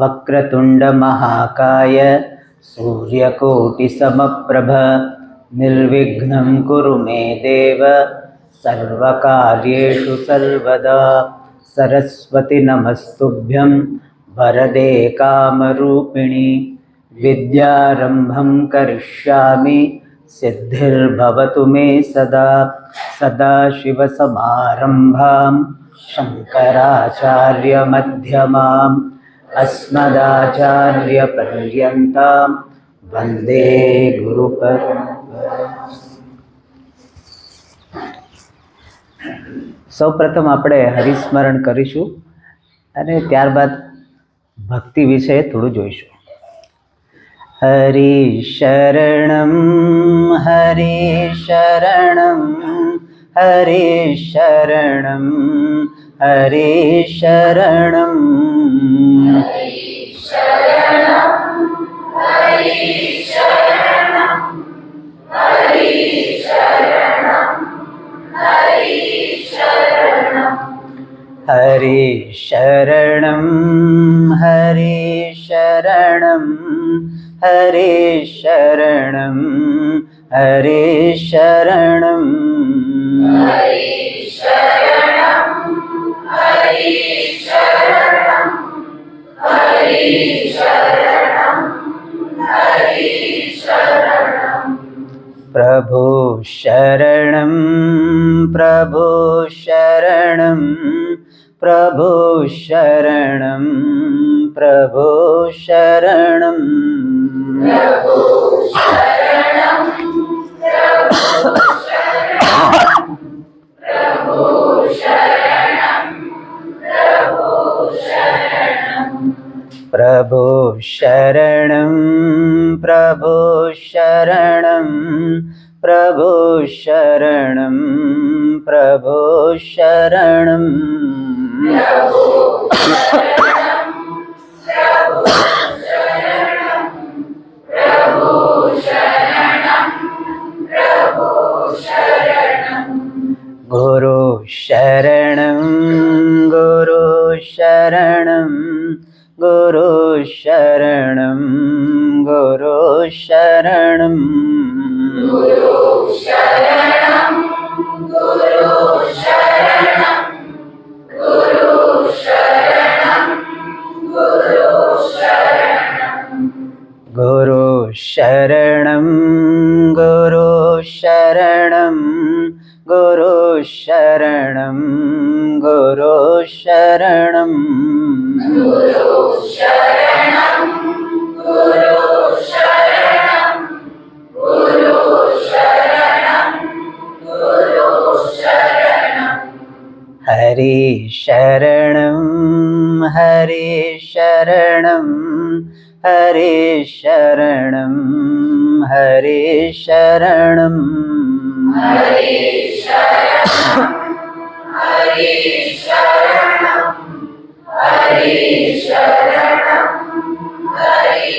वक्रतुंड महाकाय सूर्यकोटि समप्रभ निर्विघ्नं कुरु मे देव सर्वकार्येषु सर्वदा। सरस्वती नमस्तुभ्यं वरदे कामरूपिणि विद्यारंभं करिष्यामि सिद्धिर्भवतु मे सदा। सदाशिवसमारम्भां शङ्कराचार्यमध्यमाम् अस्मदाचार्यपर्यन्तां वन्दे गुरुपरम्पराम्। સૌપ્રથમ આપણે હરિસ્મરણ કરીશું અને ત્યારબાદ ભક્તિ વિશે થોડું જોઈશું. હરિ શરણમ હરિ શરણમ હરિ શરણમ હરિ શરણમ હરિ શરણમ હરિ શરણમ હરિ શરણમ હરિ શરણમ હરિ શરણમ હરિ શરણમ હરિ શરણમ હરિ શરણમ હરિ શરણમ હરિ શરણમ હરિ શરણમ હરિ શરણમ પ્રભુ શરણમ પ્રભુ શરણમ પ્રભુ શરણમ પ્રભુ શરણમ પ્રભુ શરણમ પ્રભુ શરણમ પ્રભુ શરણમ પ્રભુ શરણમ પ્રભુ શરણમ પ્રભુ શરણમ ગુરુ શરણમ ગુરુ શરણમ ગુરુ શરણમ ગુરુ શરણમ ગુરુ શરણમ ગુરુ શરણમ ગુરુ શરણમ ગુરુ શરણમ ગુરુ શરણમ ગુરુ શરણમ ગુરુ શરણમ ગુરુ શરણમ ગુરુ શરણમ ગુરુ શરણમ ગુરુ શરણમ ગુરુ શરણમ હરિ શરણમ હરિ શરણમ હરિ શરણમ હરિ શરણમ હરિ શરણમ હરિ શરણમ હરિ શરણમ હરિ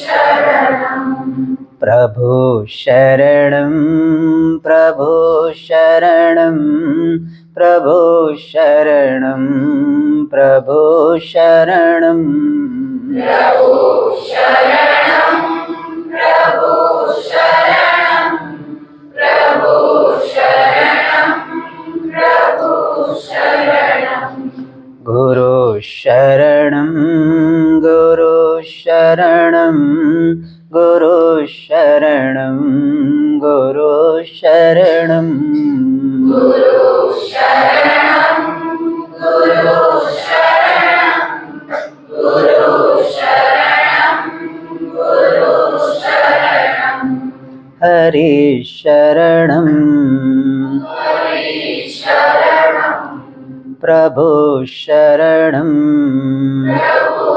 શરણમ પ્રભુ શરણમ પ્રભુ શરણમ પ્રભુ શરણમ પ્રભુ શરણમ પ્રભુ શરણમ પ્રભુ શરણમ પ્રભુ શરણમ પ્રભુ શરણમ ગુરુ શરણમ ગુરુ શરણમ ગુરુ શરણમ ગુરુ શરણમ ગુરુ શરણમ ગુરુ શરણમ ગુરુ શરણમ ગુરુ શરણમ હરિ શરણમ હરિ શરણમ પ્રભુ શરણમ પ્રભુ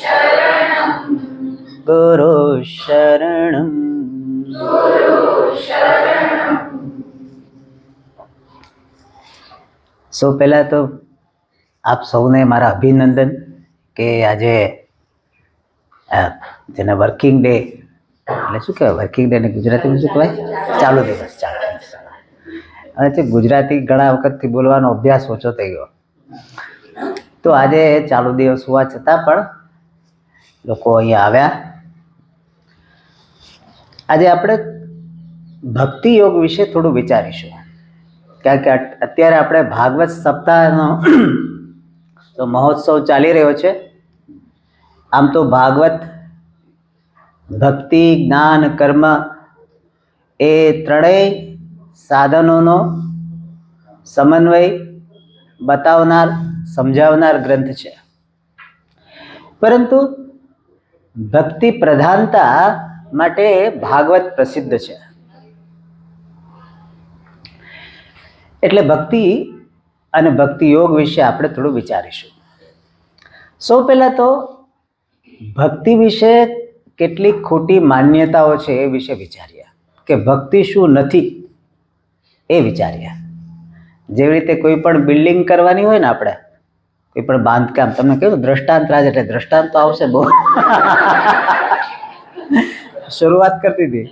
શરણમ ગુરુ શરણમ ગુરુ શરણમ. સૌ પહેલા તો આપ સૌને મારા અભિનંદન કે આજે જેને વર્કિંગ ડે એટલે શું કહેવાય વર્કિંગ ડે ને ગુજરાતીમાં શું કહેવાય ચાલુ દિવસ. અને તે ગુજરાતી ઘણા વખતથી બોલવાનો અભ્યાસ ઓછો થઈ ગયો તો આજે ચાલુ દિવસ હોવા છતાં પણ લોકો અહીંયા આવ્યા. આજે આપણે ભક્તિ યોગ વિશે થોડું વિચારીશું, કારણ કે અત્યારે આપણે ભાગવત સપ્તાહનો તો મહોત્સવ ચાલી રહ્યો છે. આમ તો ભાગવત ભક્તિ, જ્ઞાન, કર્મ એ ત્રણેય સાધનોનો સમન્વય બતાવનાર, સમજાવનાર ગ્રંથ છે. પરંતુ ભક્તિ પ્રધાનતા માટે ભાગવત પ્રસિદ્ધ છે. એટલે ભક્તિ અને ભક્તિ યોગ વિશે આપણે થોડું વિચારીશું. સૌ પહેલા તો ભક્તિ વિશે કેટલીક ખોટી માન્યતાઓ છે એ વિશે વિચારીએ, કે ભક્તિ શું નથી એ વિચારીએ. જેવી રીતે કોઈ પણ બિલ્ડિંગ કરવાની હોય ને, આપણે કોઈ પણ બાંધકામ, તમને કહ્યું દ્રષ્ટાંત રાજ, એટલે દ્રષ્ટાંત તો આવશે બહુ શરૂઆત કરતી હતી.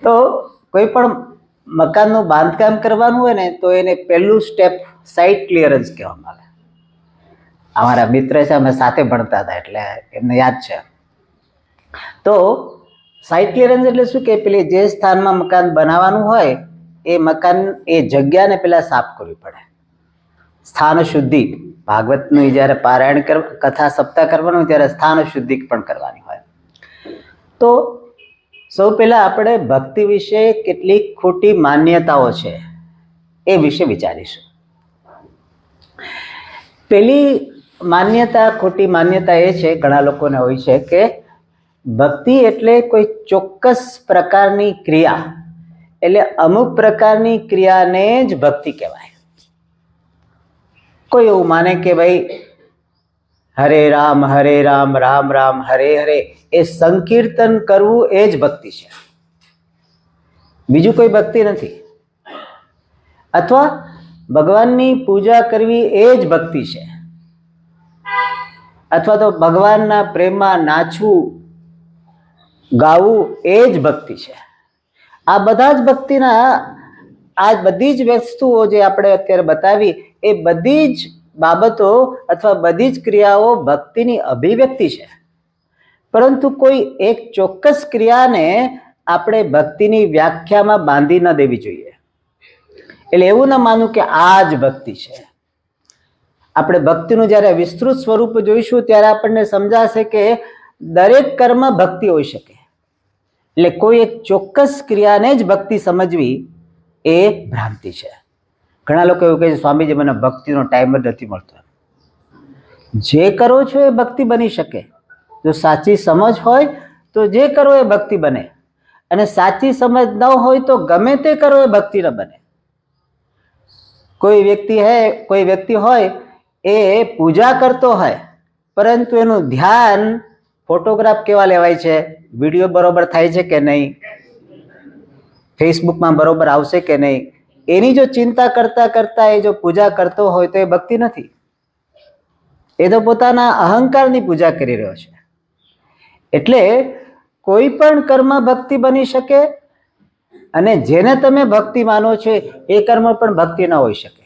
તો કોઈ પણ મકાનનું બાંધકામ કરવાનું હોય ને, તો એને પહેલું સ્ટેપ સાઇટ ક્લિયરન્સ કહેવામાં આવે. અમારા મિત્ર છે, અમે સાથે ભણતા હતા એટલે એમને યાદ છે. તો સાઇટ ક્લિયરન્સ એટલે શું, કે પેલી જે સ્થાનમાં મકાન બનાવવાનું હોય એ મકાન, એ જગ્યાને પેલા સાફ કરવી પડે. સ્થાન શુદ્ધિ, ભાગવતનું જ્યારે પારાયણ કથા સપ્તાહ કરવાનું હોય ત્યારે સ્થાન શુદ્ધિ પણ કરવાની હોય. તો સૌ પહેલા આપણે ભક્તિ વિશે કેટલીક ખોટી માન્યતાઓ છે એ વિશે વિચારીશું. પેલી માન્યતા, ખોટી માન્યતા એ છે, ઘણા લોકોને હોય છે કે ભક્તિ એટલે કોઈ ચોક્કસ પ્રકારની ક્રિયા, એટલે અમુક પ્રકારની ક્રિયાને જ ભક્તિ કહેવાય. કોઈ એવું માને કે ભાઈ હરે રામ રામ રામ હરે હરે એ સંકીર્તન કરવું એ જ ભક્તિ છે, બીજું કોઈ ભક્તિ નથી. અથવા ભગવાનની પૂજા કરવી એ જ ભક્તિ છે, અથવા તો ભગવાનના પ્રેમમાં નાચવું, ગાવું એ જ ભક્તિ છે. આ બધા જ ભક્તિના, આ બધી જ વસ્તુઓ જે આપણે અત્યારે બતાવી, એ બધી જ બાબતો અથવા બધી જ ક્રિયાઓ ભક્તિની અભિવ્યક્તિ છે. પરંતુ કોઈ એક ચોક્કસ ક્રિયાને આપણે ભક્તિની વ્યાખ્યામાં બાંધી ન દેવી જોઈએ. એટલે એવું ન માનવું કે આ જ ભક્તિ છે. આપણે ભક્તિનું જ્યારે વિસ્તૃત સ્વરૂપ જોઈશું ત્યારે આપણને સમજાશે કે દરેક કર્મ ભક્તિ હોઈ શકે. એટલે કોઈ એક ચોક્કસ ક્રિયાને જ ભક્તિ સમજવી એ ભ્રાંતિ છે. ઘણા લોકો એવું કહે છે, સ્વામીજી મને ભક્તિનો ટાઈમ જ નથી મળતો. જે કરો છો એ ભક્તિ બની શકે. જો સાચી સમજ હોય તો જે કરો એ ભક્તિ બને, અને સાચી સમજ ન હોય તો ગમે તે કરો એ ભક્તિ ન બને. કોઈ વ્યક્તિ હોય એ પૂજા કરતો હોય, પરંતુ એનું ધ્યાન ફોટોગ્રાફ કેવા લેવાય છે, વિડીયો બરોબર થાય છે કે નહીં, ફેસબુકમાં બરોબર આવશે કે નહીં, એની જો ચિંતા કરતા કરતા એ જો પૂજા કરતો હોય તો એ ભક્તિ નથી. એ તો પોતાના અહંકારની પૂજા કરી રહ્યો છે. એટલે કોઈ પણ કર્મ ભક્તિ બની શકે, અને જેને તમે ભક્તિ માનો છો એ કર્મ પણ ભક્તિ ન હોઈ શકે.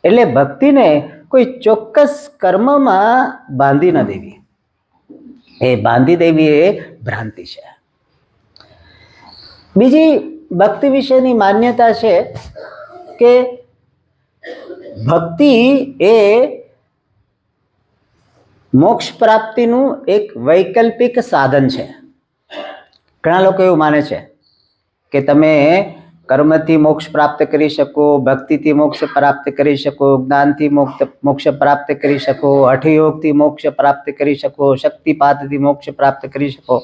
એટલે ભક્તિને કોઈ ચોક્કસ કર્મમાં બાંધી ન દેવી, એ બાંધી દેવી એ ભ્રાંતિ છે. બીજી ભક્તિ વિશેની માન્યતા છે કે ભક્તિ એ મોક્ષ પ્રાપ્તિનું એક વૈકલ્પિક સાધન છે. ઘણા લોકો એવું માને છે કે તમે કર્મથી મોક્ષ પ્રાપ્ત કરી શકો, ભક્તિથી મોક્ષ પ્રાપ્ત કરી શકો, જ્ઞાનથી મોક્ષ પ્રાપ્ત કરી શકો, હઠયોગથી મોક્ષ પ્રાપ્ત કરી શકો, શક્તિપાતથી મોક્ષ પ્રાપ્ત કરી શકો,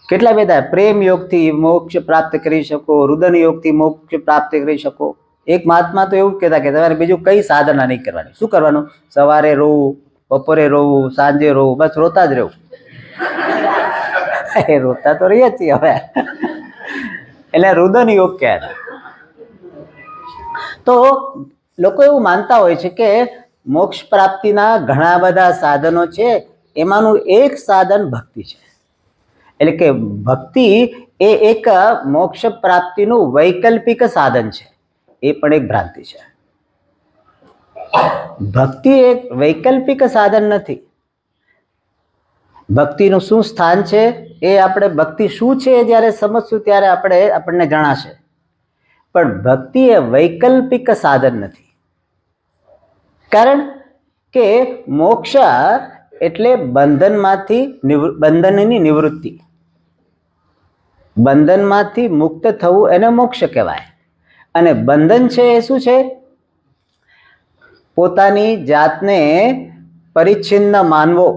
કેટલા બધા પ્રેમ યોગથી મોક્ષ પ્રાપ્ત કરી શકો, રુદન યોગથી મોક્ષ પ્રાપ્ત કરી શકો. એક મહાત્મા તો એવું કહેતા કે તમારે બીજું કઈ સાધના નહીં કરવાની. શું કરવાનું? સવારે રોવું, બપોરે રોવું, સાંજે રોવું, બસ રોતા જ રહેવું. એ રોતા તો રહીએ છીએ હવે, એટલે રુદન યોગ કહેવાય. તો લોકો એવું માનતા હોય છે કે મોક્ષ પ્રાપ્તિના ઘણા બધા સાધનો છે, એમાંનું એક સાધન ભક્તિ છે. એટલે કે ભક્તિ એ એક મોક્ષ પ્રાપ્તિનું વૈકલ્પિક સાધન છે. એ પણ એક ભ્રાંતિ છે. ભક્તિ એક વૈકલ્પિક સાધન નથી. ભક્તિનું શું સ્થાન છે એ આપણે ભક્તિ શું છે એ જ્યારે સમજશું ત્યારે આપણને જણાશે. પણ ભક્તિ એ વૈકલ્પિક સાધન નથી. કારણ કે મોક્ષ એટલે બંધનની નિવૃત્તિ. બંધનમાંથી મુક્ત થવું એને મોક્ષ કહેવાય. અને બંધન છે એ શું છે? પોતાની જાતને પરિચ્છિન્ન માનવો.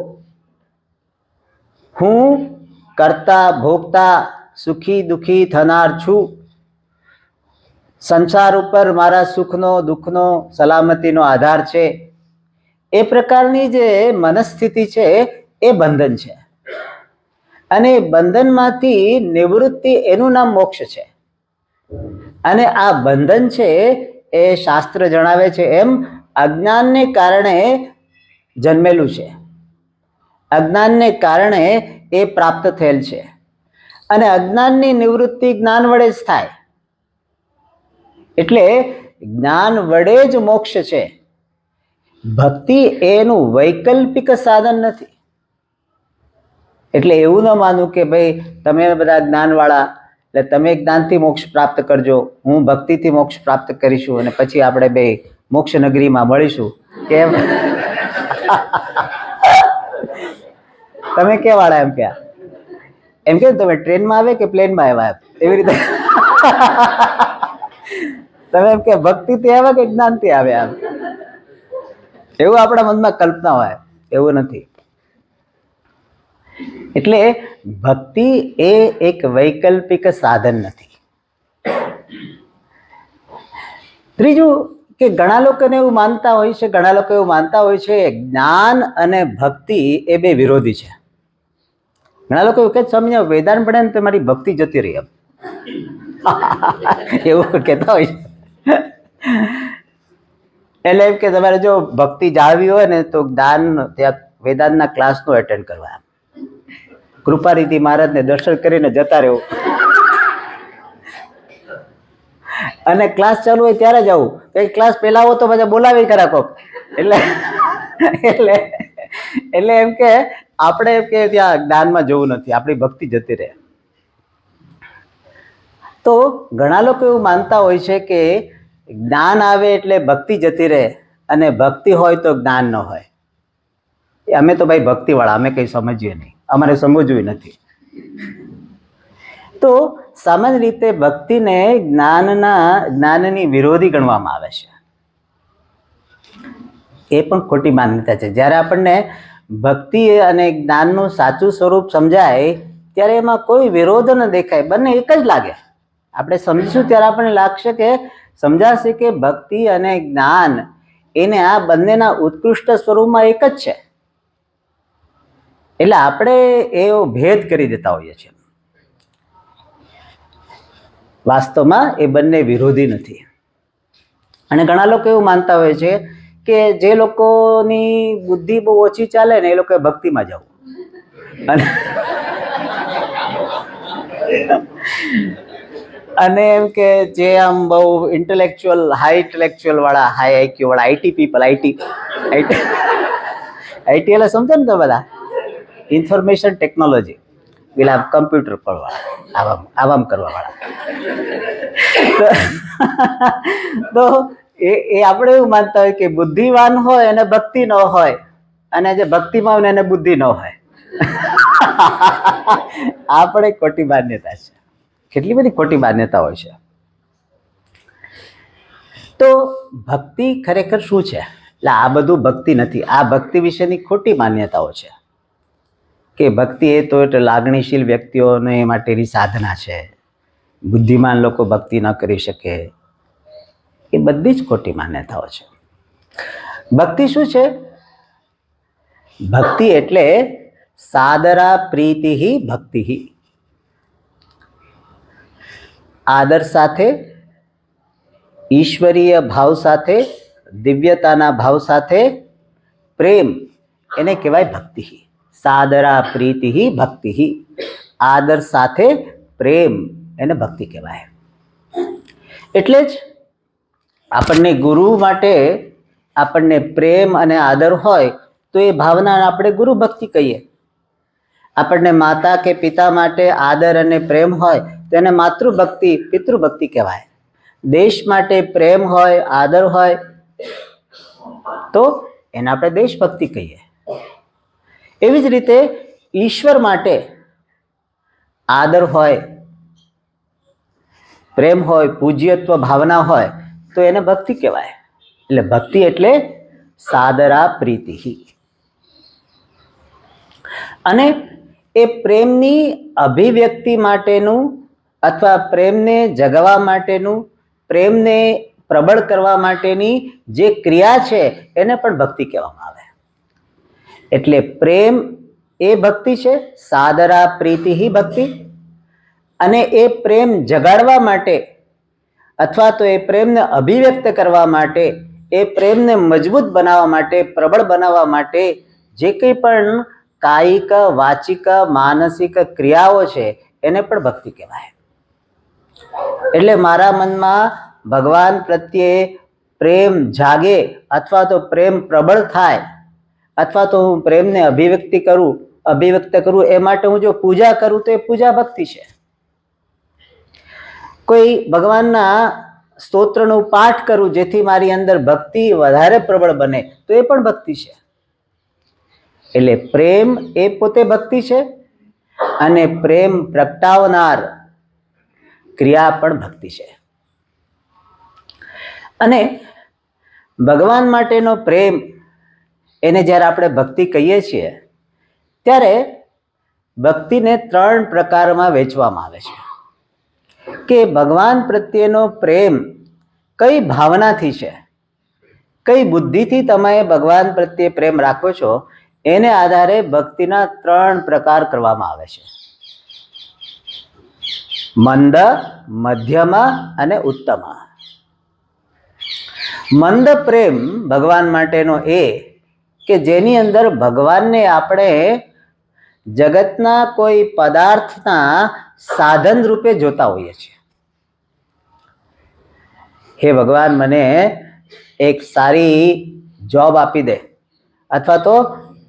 હું કરતા ભોગતા સુખી દુખી થનાર છું. સંસાર ઉપર મારા સુખનો દુઃખનો સલામતીનો આધાર છે. એ પ્રકારની જે મનસ્થિતિ છે એ બંધન છે. અને બંધનમાંથી નિવૃત્તિ એનું નામ મોક્ષ છે. અને આ બંધન છે એ શાસ્ત્ર જણાવે છે એમ અજ્ઞાનને કારણે જન્મેલું છે. અજ્ઞાનને કારણે એ પ્રાપ્ત થયેલ છે. અને અજ્ઞાનની નિવૃત્તિ જ્ઞાન વડે જ થાય. એટલે જ્ઞાન વડે જ મોક્ષ છે. ભક્તિ એનું વૈકલ્પિક સાધન નથી. એટલે એવું ન માનવું કે ભાઈ તમે બધા જ્ઞાનવાળા એટલે તમે જ્ઞાનથી મોક્ષ પ્રાપ્ત કરજો, હું ભક્તિથી મોક્ષ પ્રાપ્ત કરીશું અને પછી આપણે બે મોક્ષ નગરીમાં મળીશું. કેમ? તમે કે વાળા એમ કે તમે ટ્રેનમાં આવે કે પ્લેનમાં આવ્યા એવી રીતે તમે એમ કે ભક્તિથી આવ્યા કે જ્ઞાનથી આવ્યા એવું આપણા મનમાં કલ્પના હોય. એવું નથી. એટલે ભક્તિ એ એક વૈકલ્પિક સાધન નથી. ત્રીજું કે ઘણા લોકોને એવું માનતા હોય છે જ્ઞાન અને ભક્તિ એ બે વિરોધી છે. ઘણા લોકો એવું કે સમજો વેદાંત પડે ને તમારી ભક્તિ જતી રહી એમ એવું કહેતા હોય છે. એટલે એમ કે તમારે જો ભક્તિ જાળવી હોય ને તો જ્ઞાન ત્યાં વેદાંતના ક્લાસનો એટેન્ડ કરવા, કૃપારીતિ મહારાજને દર્શન કરીને જતા રહેવું અને ક્લાસ ચાલુ હોય ત્યારે જવું. ક્લાસ પહેલા આવો તો પછી બોલાવી ખરા કોક. એટલે એમ કે આપણે એમ કે ત્યાં જ્ઞાનમાં જવું નથી, આપણી ભક્તિ જતી રહે. તો ઘણા લોકો એવું માનતા હોય છે કે જ્ઞાન આવે એટલે ભક્તિ જતી રહે અને ભક્તિ હોય તો જ્ઞાન ન હોય. અમે તો ભાઈ ભક્તિવાળા, અમે કંઈ સમજીએ નહીં, અમારે સમજવું નથી. તો સામાન્ય રીતે ભક્તિને જ્ઞાનની વિરોધી ગણવામાં આવે છે. એ પણ ખોટી માન્યતા છે. જ્યારે આપણને ભક્તિ અને જ્ઞાનનું સાચું સ્વરૂપ સમજાય ત્યારે એમાં કોઈ વિરોધ ન દેખાય, બંને એક જ લાગે. આપણે સમજીશું ત્યારે આપણને લાગશે કે સમજાશે કે ભક્તિ અને જ્ઞાન એને આ બંનેના ઉત્કૃષ્ટ સ્વરૂપમાં એક જ છે. એટલે આપણે એવો ભેદ કરી દેતા હોઈએ છીએ. વાસ્તવમાં એ બંને વિરોધી નથી. અને ઘણા લોકો એવું માનતા હોય છે કે જે લોકોની બુદ્ધિ બહુ ઓછી ચાલે ને એ લોકોએ ભક્તિમાં જવું. અને એમ કે જે આમ બહુ ઇન્ટેલેક્ચુઅલ વાળા, હાઈ આઈક્યુ વાળા, આઈટી પીપલ, આઈટી એટલે સમજો ને તો બધા ઇન્ફોર્મેશન ટેકનોલોજી પેલા કમ્પ્યુટર પર વાળા, આવામ કરવા વાળા. તો એ આપણે એવું માનતા હોય કે બુદ્ધિવાન હોય અને ભક્તિ ન હોય, અને જે ભક્તિમાં હોય એને બુદ્ધિ ન હોય. આપણે ખોટી માન્યતા છે. કેટલી બધી ખોટી માન્યતા હોય છે. તો ભક્તિ ખરેખર શું છે? એટલે આ બધું ભક્તિ નથી. આ ભક્તિ વિશેની ખોટી માન્યતાઓ છે કે ભક્તિ એ તો એટલે લાગણીશીલ વ્યક્તિઓને માટેની સાધના છે, બુદ્ધિમાન લોકો ભક્તિ ન કરી શકે. એ બધી જ ખોટી માન્યતાઓ છે. ભક્તિ શું છે? ભક્તિ એટલે સાદરા પ્રીતિ ભક્તિ. આદર સાથે, ઈશ્વરીય ભાવ સાથે, દિવ્યતાના ભાવ સાથે પ્રેમ, એને કહેવાય ભક્તિ. સાદરા પ્રીતિ ભક્તિ. આદર સાથે પ્રેમ, એને ભક્તિ કહેવાય. એટલે જ આપણને ગુરુ માટે આપણને પ્રેમ અને આદર હોય તો એ ભાવના આપણે ગુરુ ભક્તિ કહીએ. આપણને માતા કે પિતા માટે આદર અને પ્રેમ હોય તો એને માતૃભક્તિ, પિતૃભક્તિ કહેવાય. દેશ માટે પ્રેમ હોય, આદર હોય તો એને આપણે દેશભક્તિ કહીએ. એવી જ રીતે ઈશ્વર માટે આદર હોય, પ્રેમ હોય, પૂજ્યત્વ ભાવના હોય તો એને ભક્તિ કહેવાય. એટલે ભક્તિ એટલે સાદરા પ્રીતિ. અને એ પ્રેમની અભિવ્યક્તિ માટેનું અથવા પ્રેમને જગાવવા માટેનું, પ્રેમને પ્રબળ કરવા માટેની જે ક્રિયા છે એને પણ ભક્તિ કહેવામાં આવે. એટલે પ્રેમ એ ભક્તિ છે, સાદરા પ્રીતિ ભક્તિ. અને એ પ્રેમ જગાડવા માટે અથવા તો એ પ્રેમને અભિવ્યક્ત કરવા માટે, એ પ્રેમને મજબૂત બનાવવા માટે, પ્રબળ બનાવવા માટે જે કંઈ પણ કાયિક, વાચિક, માનસિક ક્રિયાઓ છે એને પણ ભક્તિ કહેવાય. એટલે મારા મનમાં ભગવાન પ્રત્યે પ્રેમ જાગે અથવા તો પ્રેમ પ્રબળ થાય અથવા તો હું પ્રેમને અભિવ્યક્ત કરું એ માટે હું જો પૂજા કરું તો એ પૂજા ભક્તિ છે. કોઈ ભગવાનના સ્તોત્રનું પાઠ કરું જેથી મારી અંદર ભક્તિ વધારે પ્રબળ બને તો એ પણ ભક્તિ છે. એટલે પ્રેમ એ પોતે ભક્તિ છે અને પ્રેમ પ્રગટાવનાર ક્રિયા પણ ભક્તિ છે. અને ભગવાન માટેનો પ્રેમ એને જ્યારે આપણે ભક્તિ કહીએ છીએ ત્યારે ભક્તિને 3 પ્રકારમાં વહેંચવામાં આવે છે કે ભગવાન પ્રત્યેનો પ્રેમ કઈ ભાવનાથી છે, કઈ બુદ્ધિથી તમે ભગવાન પ્રત્યે પ્રેમ રાખો છો એને આધારે ભક્તિના 3 પ્રકાર કરવામાં આવે છે: મંદ, મધ્યમ અને ઉત્તમ. મંદ પ્રેમ ભગવાન માટેનો એ કે જેની અંદર ભગવાનને આપણે જગતના કોઈ પદાર્થના સાધન રૂપે જોતા હોઈએ છીએ. હે ભગવાન, મને એક સારી જોબ આપી દે, અથવા તો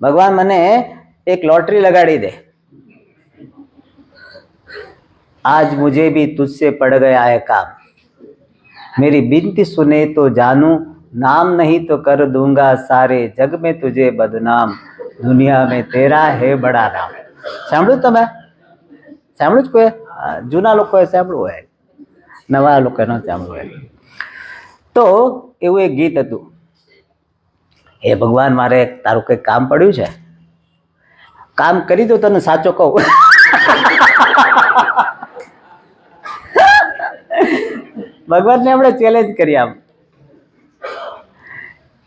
ભગવાન મને એક લોટરી લગાડી દે, आज मुझे भी तुझसे पड़ गया है काम, मेरी बिनती सुने तो जानू, नाम नहीं तो कर दूंगा सारे जग में तुझे बदनाम, दुनिया में तेरा है बड़ा नाम. સાંભળ્યું તમે? સાંભળ્યું જ કોઈ? જૂના લોકોએ સાંભળ્યું હોય, નવા લોકોએ ન સાંભળ્યું હોય. તો એવું એક ગીત હતું, હે ભગવાન, મારે તારું કંઈક કામ પડ્યું છે, કામ કરી દો, તને સાચો કહું. ભગવાનને આપણે ચેલેન્જ કરી આમ.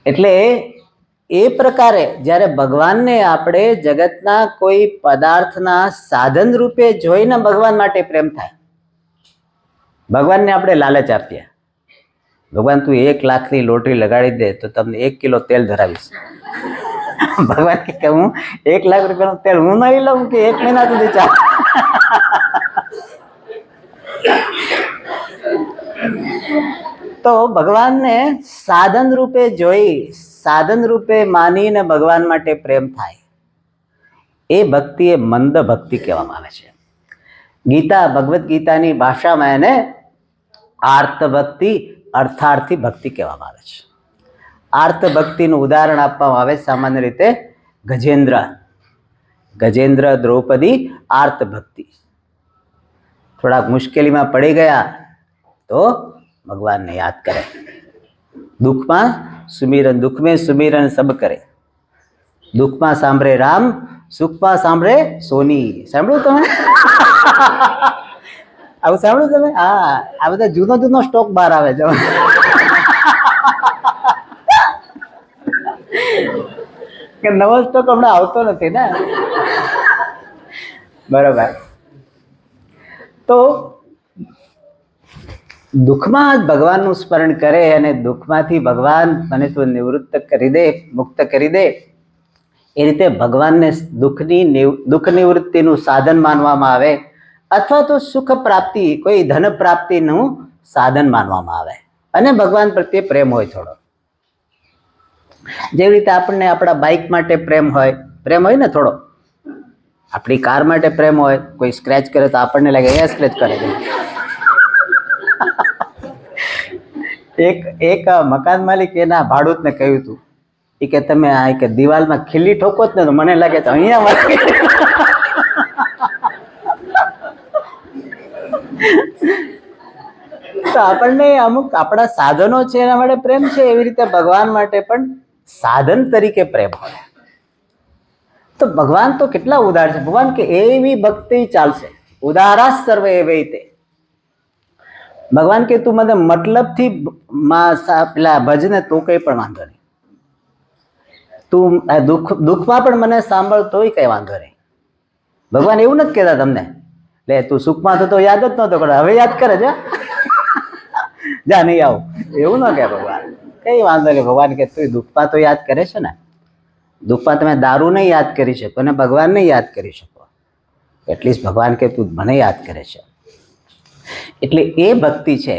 એટલે એ પ્રકારે જ્યારે ભગવાનને આપણે જગતના કોઈ પદાર્થના સાધન રૂપે જોઈને ભગવાન માટે પ્રેમ થાય. ભગવાનને આપણે લાલચ આપીએ, ભગવાન તું 1 લાખની લોટરી લગાડી દે તો તમને 1 કિલો તેલ ધરાવીશ. ભગવાન કે હું 1 લાખ રૂપિયાનું તેલ હું નહીં લઉં કે 1 મહિના સુધી ચાલે. તો ભગવાનને સાધન રૂપે જોઈ, સાધન રૂપે માનીને ભગવાન માટે પ્રેમ થાય એ ભક્તિ એ મંદ ભક્તિ કહેવામાં આવે છે. ગીતા, ભગવદ્ ગીતાની ભાષામાં એને આર્ત ભક્તિ, અર્થાર્થી ભક્તિ કહેવામાં આવે છે. આર્ત ભક્તિનું ઉદાહરણ આપવામાં આવે સામાન્ય રીતે ગજેન્દ્ર દ્રૌપદી આર્ત ભક્તિ. થોડાક મુશ્કેલીમાં પડી ગયા તો ભગવાનને યાદ કરે. દુઃખમાં સુમિરન, દુઃખ में सुमिरन सब करे, દુઃખમાં સાંભળે રામ, સુખમાં સાંભળે સોની. સાંભળ્યું તમે? આવું સાંભળ્યું તમે? હા, આ બધા જૂનો સ્ટોક બહાર આવે છે. કે નવો સ્ટોક હમણાં આવતો નથી ને, બરોબર. તો દુઃખમાં જ ભગવાનનું સ્મરણ કરે અને દુઃખમાંથી ભગવાન મને તું નિવૃત્ત કરી દે, મુક્ત કરી દે, એ રીતે ભગવાનને દુઃખ નિવૃત્તિનું સાધન માનવામાં આવે અથવા તો સુખ પ્રાપ્તિ, કોઈ ધન પ્રાપ્તિનું સાધન માનવામાં આવે અને ભગવાન પ્રત્યે પ્રેમ હોય થોડો. જેવી રીતે આપણને આપણા બાઇક માટે પ્રેમ હોય ને થોડો, આપણી કાર માટે પ્રેમ હોય, કોઈ સ્ક્રેચ કરે તો આપણને લાગે એ સ્ક્રેચ કરે છે. એક મકાન માલિક એના ભાડૂતને કહ્યું હતું કે તમે આ કે દિવાલમાં ખીલી ઠોકો જ ને તો મને લાગે છે અહીંયા તો આપણને અમુક આપણા સાધનો છે એના માટે પ્રેમ છે, એવી રીતે ભગવાન માટે પણ સાધન તરીકે પ્રેમ હોય. તો ભગવાન તો કેટલા ઉદાર છે. ભગવાન કે એવી ભક્તિ ચાલશે, ઉદારા સર્વે એવી તે. ભગવાન કે તું મને મતલબથી પેલા ભજને તો કઈ પણ વાંધો નહીં, તું દુઃખમાં પણ મને સાંભળ તોય કઈ વાંધો નહીં. ભગવાન એવું નથી કહેતા તમને લે તું સુખમાં તો યાદ જ નહોતો કરે, હવે યાદ કરે છે જા નહીં આવું, એવું ન કહે ભગવાન. કઈ વાંધો નહીં. ભગવાન કે તું દુઃખમાં તો યાદ કરે છે ને, દુઃખમાં તમે દારૂ નહીં યાદ કરી શકો અને ભગવાન નહીં યાદ કરી શકો, એટલીસ્ટ ભગવાન કે તું મને યાદ કરે છે. એટલે એ ભક્તિ છે.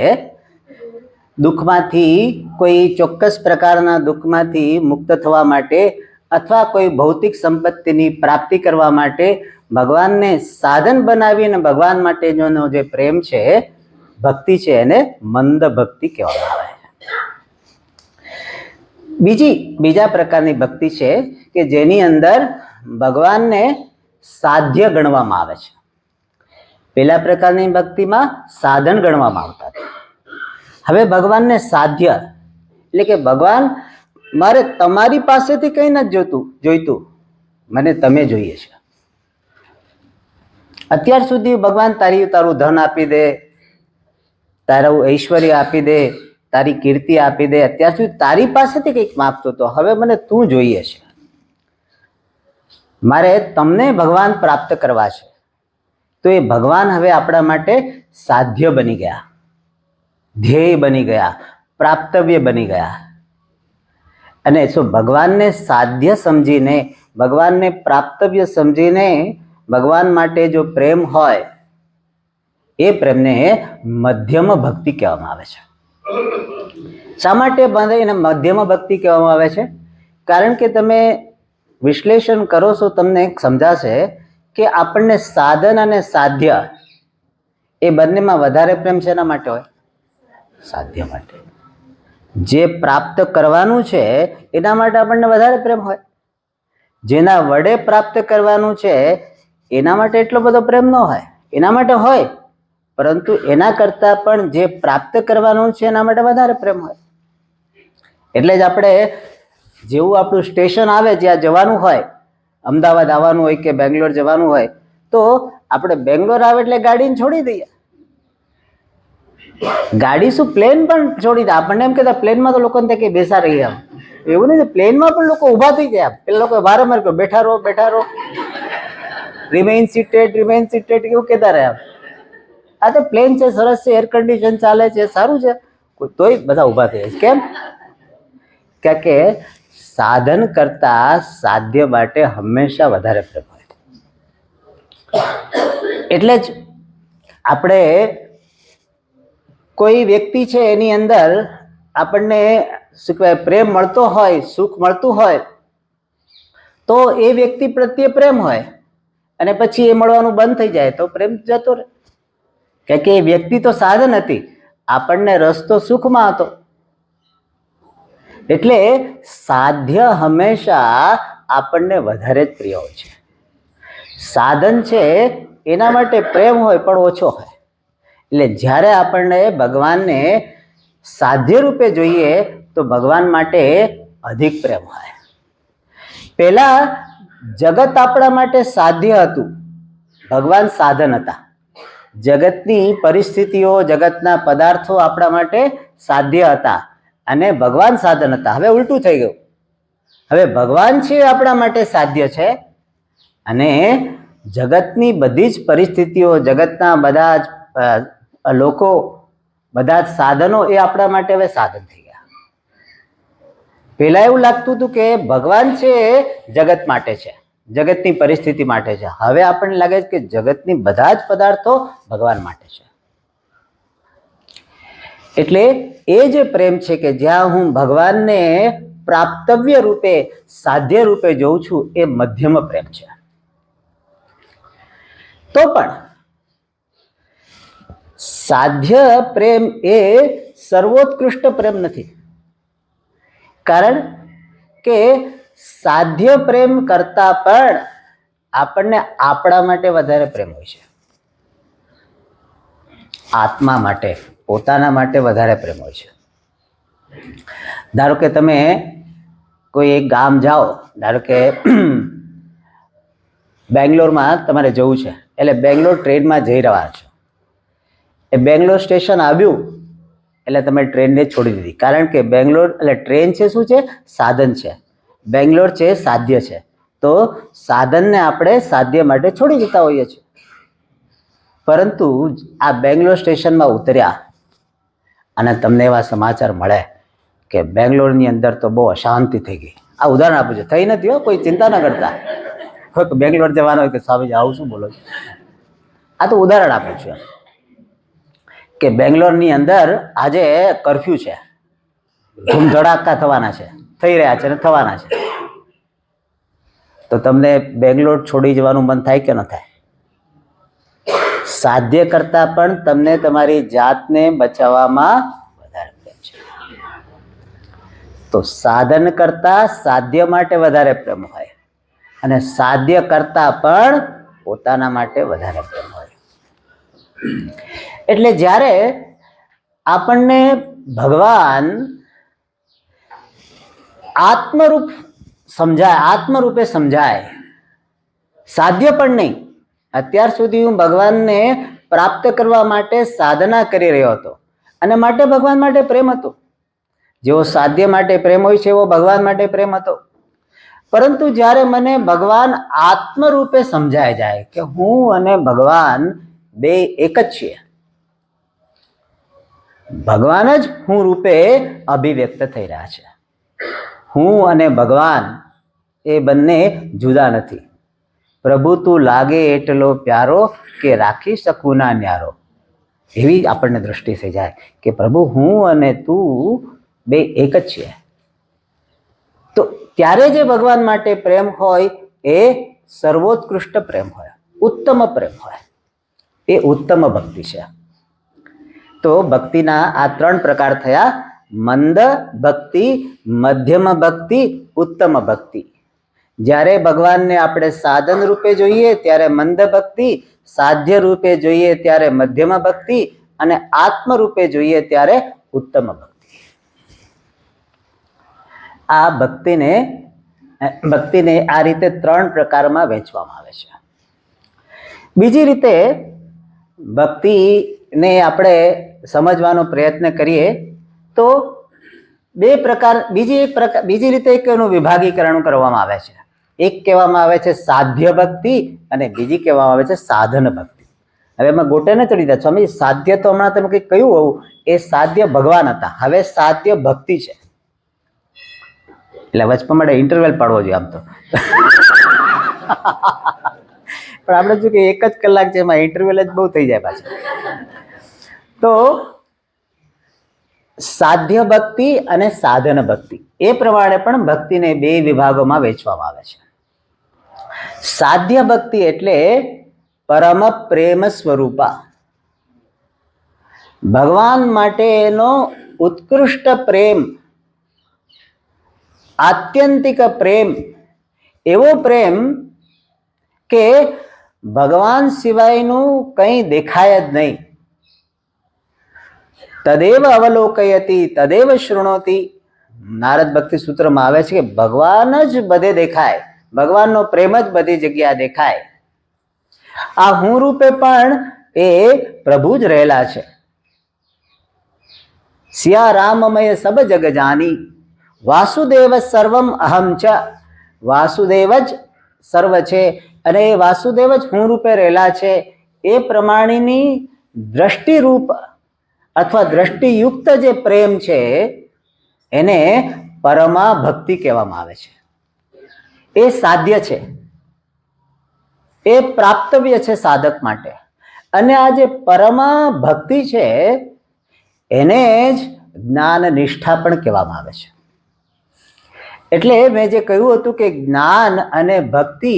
દુઃખમાંથી, કોઈ ચોક્કસ પ્રકારના દુઃખમાંથી મુક્ત થવા માટે અથવા કોઈ ભૌતિક સંપત્તિની પ્રાપ્તિ કરવા માટે ભગવાનને સાધન બનાવીને ભગવાન માટેનો જે પ્રેમ છે, ભક્તિ છે, એને મંદ ભક્તિ કહેવામાં આવે છે. બીજા પ્રકારની ભક્તિ છે કે જેની અંદર ભગવાનને સાધ્ય ગણવામાં આવે છે. પેલા પ્રકારની ભક્તિમાં સાધન ગણવામાં આવતા હતા. હવે ભગવાનને સાધ્ય, એટલે કે ભગવાન મારે તમારી પાસેથી કઈ નથી જોઈતું, મને તમે જોઈએ છે. અત્યાર સુધી ભગવાન તારું ધન આપી દે, તારું ઐશ્વર્ય આપી દે, તારી કીર્તિ આપી દે, અત્યાર સુધી તારી પાસેથી કંઈક માંગતો હતો, હવે મને તું જોઈએ છે. મારે તમને ભગવાન પ્રાપ્ત કરવા છે. તો એ ભગવાન હવે આપણા માટે સાધ્ય બની ગયા, ધ્યેય બની ગયા, પ્રાપ્તવ્ય બની ગયા. અને શું ભગવાનને સાધ્ય સમજીને, ભગવાનને પ્રાપ્તવ્ય સમજીને ભગવાન માટે જો પ્રેમ હોય, એ પ્રેમને મધ્યમ ભક્તિ કહેવામાં આવે છે. શા માટે એને મધ્યમ ભક્તિ કહેવામાં આવે છે? કારણ કે તમે વિશ્લેષણ કરો છો તમને સમજાશે કે આપણને સાધન અને સાધ્ય એ બંનેમાં વધારે પ્રેમ શેના માટે હોય? સાધ્ય માટે. જે પ્રાપ્ત કરવાનું છે એના માટે આપણને વધારે પ્રેમ હોય. જેના વડે પ્રાપ્ત કરવાનું છે એના માટે એટલો બધો પ્રેમ ન હોય. એના માટે હોય, પરંતુ એના કરતાં પણ જે પ્રાપ્ત કરવાનું છે એના માટે વધારે પ્રેમ હોય. એટલે જ આપણે જેવું આપણું સ્ટેશન આવે, જ્યાં જવાનું હોય, અમદાવાદ આવવાનું હોય કે બેંગ્લોર જવાનું હોય, તો આપણે બેંગ્લોર આવે એટલે ગાડીને છોડી દઈએ. ગાડી શું, પ્લેન પણ છોડી દે. આપણને એમ કહેતા પ્લેનમાં તો લોકોને કે બેસા રહીએ, આમ એવું નહીં. પ્લેનમાં પણ લોકો ઊભા થઈ ગયા. પેલા લોકો વારંવાર કહો બેઠા રહો, રિમેઇન સીટેડ એવું કહેતા રહ્યા. આ તો પ્લેન છે, સરસ છે, એર કન્ડિશન ચાલે છે, સારું છે, તોય બધા ઊભા થઈ જાય. કેમ? કારણ કે સાધન કરતા સાધ્ય માટે હંમેશા વધારે પ્રેમ હોય. એટલે જ આપણે કોઈ વ્યક્તિ છે એની અંદર આપણને શું કહેવાય, પ્રેમ મળતો હોય, સુખ મળતું હોય, તો એ વ્યક્તિ પ્રત્યે પ્રેમ હોય અને પછી એ મળવાનું બંધ થઈ જાય તો પ્રેમ જતો રહે. કારણ કે એ વ્યક્તિ તો સાધન હતી, આપણને રસ્તો સુખમાં હતો. એટલે સાધ્ય હંમેશા આપણને વધારે જ પ્રિય હોય છે. સાધન છે એના માટે પ્રેમ હોય પણ ઓછો હોય. એટલે જ્યારે આપણને ભગવાનને સાધ્ય રૂપે જોઈએ તો ભગવાન માટે અધિક પ્રેમ હોય. પહેલા જગત આપણા માટે સાધ્ય હતું, ભગવાન સાધન હતા. જગતની પરિસ્થિતિઓ, જગતના પદાર્થો આપણા માટે સાધ્ય હતા અને ભગવાન સાધન હતા. હવે ઉલટું થઈ ગયું. હવે ભગવાન છે આપણા માટે સાધ્ય છે અને જગતની બધી જ પરિસ્થિતિઓ, જગતના બધા જ લોકો, બધા જ સાધનો એ આપણા માટે હવે સાધન થઈ ગયા. પહેલા એવું લાગતું હતું કે ભગવાન છે જગત માટે છે, જગતની પરિસ્થિતિ માટે છે. હવે આપણને લાગે છે કે જગતની બધા જ પદાર્થો ભગવાન માટે છે. એટલે એ જે પ્રેમ છે કે જ્યાં હું ભગવાનને પ્રાપ્તવ્ય રૂપે, સાધ્ય રૂપે જોઉં છું, એ મધ્યમ પ્રેમ છે. તો પણ સાધ્ય પ્રેમ એ સર્વોત્કૃષ્ટ પ્રેમ નથી. કારણ કે સાધ્ય પ્રેમ કરતા પણ આપણને આપણા માટે વધારે પ્રેમ હોય છે. આત્મા માટે, પોતાના માટે વધારે પ્રેમ હોય છે. ધારો કે તમે કોઈ એક ગામ જાઓ, ધારો કે બેંગ્લોરમાં તમારે જવું છે, એટલે બેંગ્લોર ટ્રેનમાં જઈ રહ્યા છો. એ બેંગ્લોર સ્ટેશન આવ્યું એટલે તમે ટ્રેનને છોડી દીધી. કારણ કે બેંગ્લોર એટલે ટ્રેન છે શું છે? સાધન છે. બેંગ્લોર છે સાધ્ય છે. તો સાધનને આપણે સાધ્ય માટે છોડી દેતા હોઈએ છીએ. પરંતુ આ બેંગ્લોર સ્ટેશનમાં ઉતર્યા અને તમને એવા સમાચાર મળે કે બેંગ્લોરની અંદર તો બહુ અશાંતિ થઈ ગઈ. આ ઉદાહરણ આપું છું, થઈ નથી હો, કોઈ ચિંતા ન કરતા. કોઈ બેંગ્લોર જવાનો હોય કે સ્વામીજી આવું શું બોલો છો? આ તો ઉદાહરણ આપું છું કે બેંગ્લોરની અંદર આજે કર્ફ્યુ છે, ધૂમધડાકા થવાના છે, થઈ રહ્યા છે અને થવાના છે. તો તમને બેંગ્લોર છોડી જવાનું મન થાય કે ન થાય? સાધ્ય કરતા પણ તમને તમારી જાતને બચાવવામાં વધારે પ્રેમ છે. તો સાધન કરતા સાધ્ય માટે વધારે પ્રેમ હોય અને સાધ્ય કરતા પણ પોતાના માટે વધારે પ્રેમ હોય. એટલે જ્યારે આપણને ભગવાન આત્મરૂપે સમજાય, સાધ્ય પણ નહીં. અત્યાર સુધી હું ભગવાનને પ્રાપ્ત કરવા માટે સાધના કરી રહ્યો હતો અને માટે ભગવાન માટે પ્રેમ હતો. જેવો સાધ્ય માટે પ્રેમ હોય છે એવો ભગવાન માટે પ્રેમ હતો. પરંતુ જ્યારે મને ભગવાન આત્મરૂપે સમજાય જાય કે હું અને ભગવાન બે એક જ છીએ, ભગવાન જ હું રૂપે અભિવ્યક્ત થઈ રહ્યા છે. હું અને ભગવાન એ બંને જુદા નથી. પ્રભુ તું લાગે એટલો પ્યારો કે રાખી શકું ના ન્યારો. એવી આપણને દ્રષ્ટિ થઈ જાય કે પ્રભુ હું અને તું બે એક જ છીએ. તો ત્યારે જે ભગવાન માટે પ્રેમ હોય એ સર્વોત્કૃષ્ટ પ્રેમ હોય, ઉત્તમ પ્રેમ હોય. એ ઉત્તમ ભક્તિ છે. તો ભક્તિના આ 3 પ્રકાર થયા: મંદ ભક્તિ, મધ્યમ ભક્તિ, ઉત્તમ ભક્તિ. જ્યારે ભગવાનને આપણે સાધન રૂપે જોઈએ ત્યારે મંદ ભક્તિ, સાધ્ય રૂપે જોઈએ ત્યારે મધ્યમ ભક્તિ અને આત્મ રૂપે જોઈએ ત્યારે ઉત્તમ ભક્તિ. આ ભક્તિને આ રીતે 3 પ્રકારમાં વહેંચવામાં આવે છે. બીજી રીતે ભક્તિને આપણે સમજવાનો પ્રયત્ન કરીએ તો બીજી રીતે એનું વિભાગીકરણ કરવામાં આવે છે. એક કહેવામાં આવે છે સાધ્ય ભક્તિ અને બીજી કહેવામાં આવે છે સાધન ભક્તિ. હવે એમાં ગોટે ન ચડી જાય સ્વામી, સાધ્ય તો હમણાં તમે કંઈક કહ્યું હોવું, એ સાધ્ય ભગવાન હતા, હવે સાધ્ય ભક્તિ છે. એટલે વચમાં માટે ઇન્ટરવેલ પાડવો જોઈએ આમ તો. પણ આપણે શું કે 1 જ કલાક છે, એમાં ઇન્ટરવેલ જ બહુ થઈ જાય પાછું. તો સાધ્ય ભક્તિ અને સાધન ભક્તિ એ પ્રમાણે પણ ભક્તિને 2 વિભાગોમાં વહેંચવામાં આવે છે. સાધ્ય ભક્તિ એટલે પરમ પ્રેમ સ્વરૂપા, ભગવાન માટેનો ઉત્કૃષ્ટ પ્રેમ, આત્યંતિક પ્રેમ, એવો પ્રેમ કે ભગવાન સિવાયનું કંઈ દેખાય જ નહીં. તદેવ અવલોકયતી તદેવ શૃણોતિ. નારદ ભક્તિ સૂત્રમાં આવે છે કે ભગવાન જ બધે દેખાય, ભગવાનનો પ્રેમ જ બધી જગ્યા દેખાય. આ હું રૂપે પણ એ પ્રભુ જ રહેલા છે. સિયા રામમય સબ જગ જાની, વાસુદેવ સર્વમ અહમ ચ. વાસુદેવ જ સર્વ છે અને એ વાસુદેવ જ હું રૂપે રહેલા છે. એ પ્રમાણેની દ્રષ્ટિરૂપ અથવા દ્રષ્ટિયુક્ત જે પ્રેમ છે એને પરમા ભક્તિ કહેવામાં આવે છે. એ સાધ્ય છે, એ પ્રાપ્તવ્ય છે સાધક માટે. અને આ જે પરમા ભક્તિ છે એને જ જ્ઞાન નિષ્ઠા પણ કહેવામાં આવે છે. એટલે મેં જે કહ્યું હતું કે જ્ઞાન અને ભક્તિ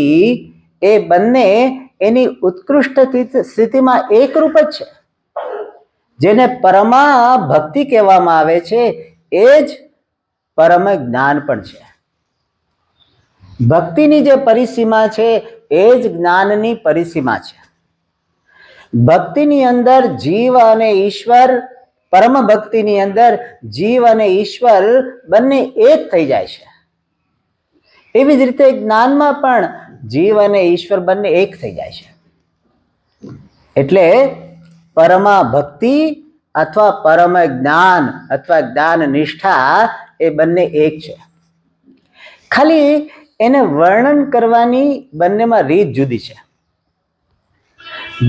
એ બંને એની ઉત્કૃષ્ટ સ્થિતિમાં એકરૂપ જ છે. જેને પરમા ભક્તિ કહેવામાં આવે છે એ જ પરમ જ્ઞાન પણ છે. ભક્તિની જે પરિસીમા છે એ જ જ્ઞાનની પરિસીમા છે. ભક્તિની અંદર જીવ અને ઈશ્વર, પરમ ભક્તિની અંદર જીવ અને ઈશ્વર બંને એક થઈ જાય છે. એવી જ રીતે જ્ઞાનમાં પણ જીવ અને ઈશ્વર બંને એક થઈ જાય છે. એટલે પરમા ભક્તિ અથવા પરમ જ્ઞાન અથવા જ્ઞાન નિષ્ઠા એ બંને એક છે. ખાલી એને વર્ણન કરવાની બંનેમાં રીત જુદી છે.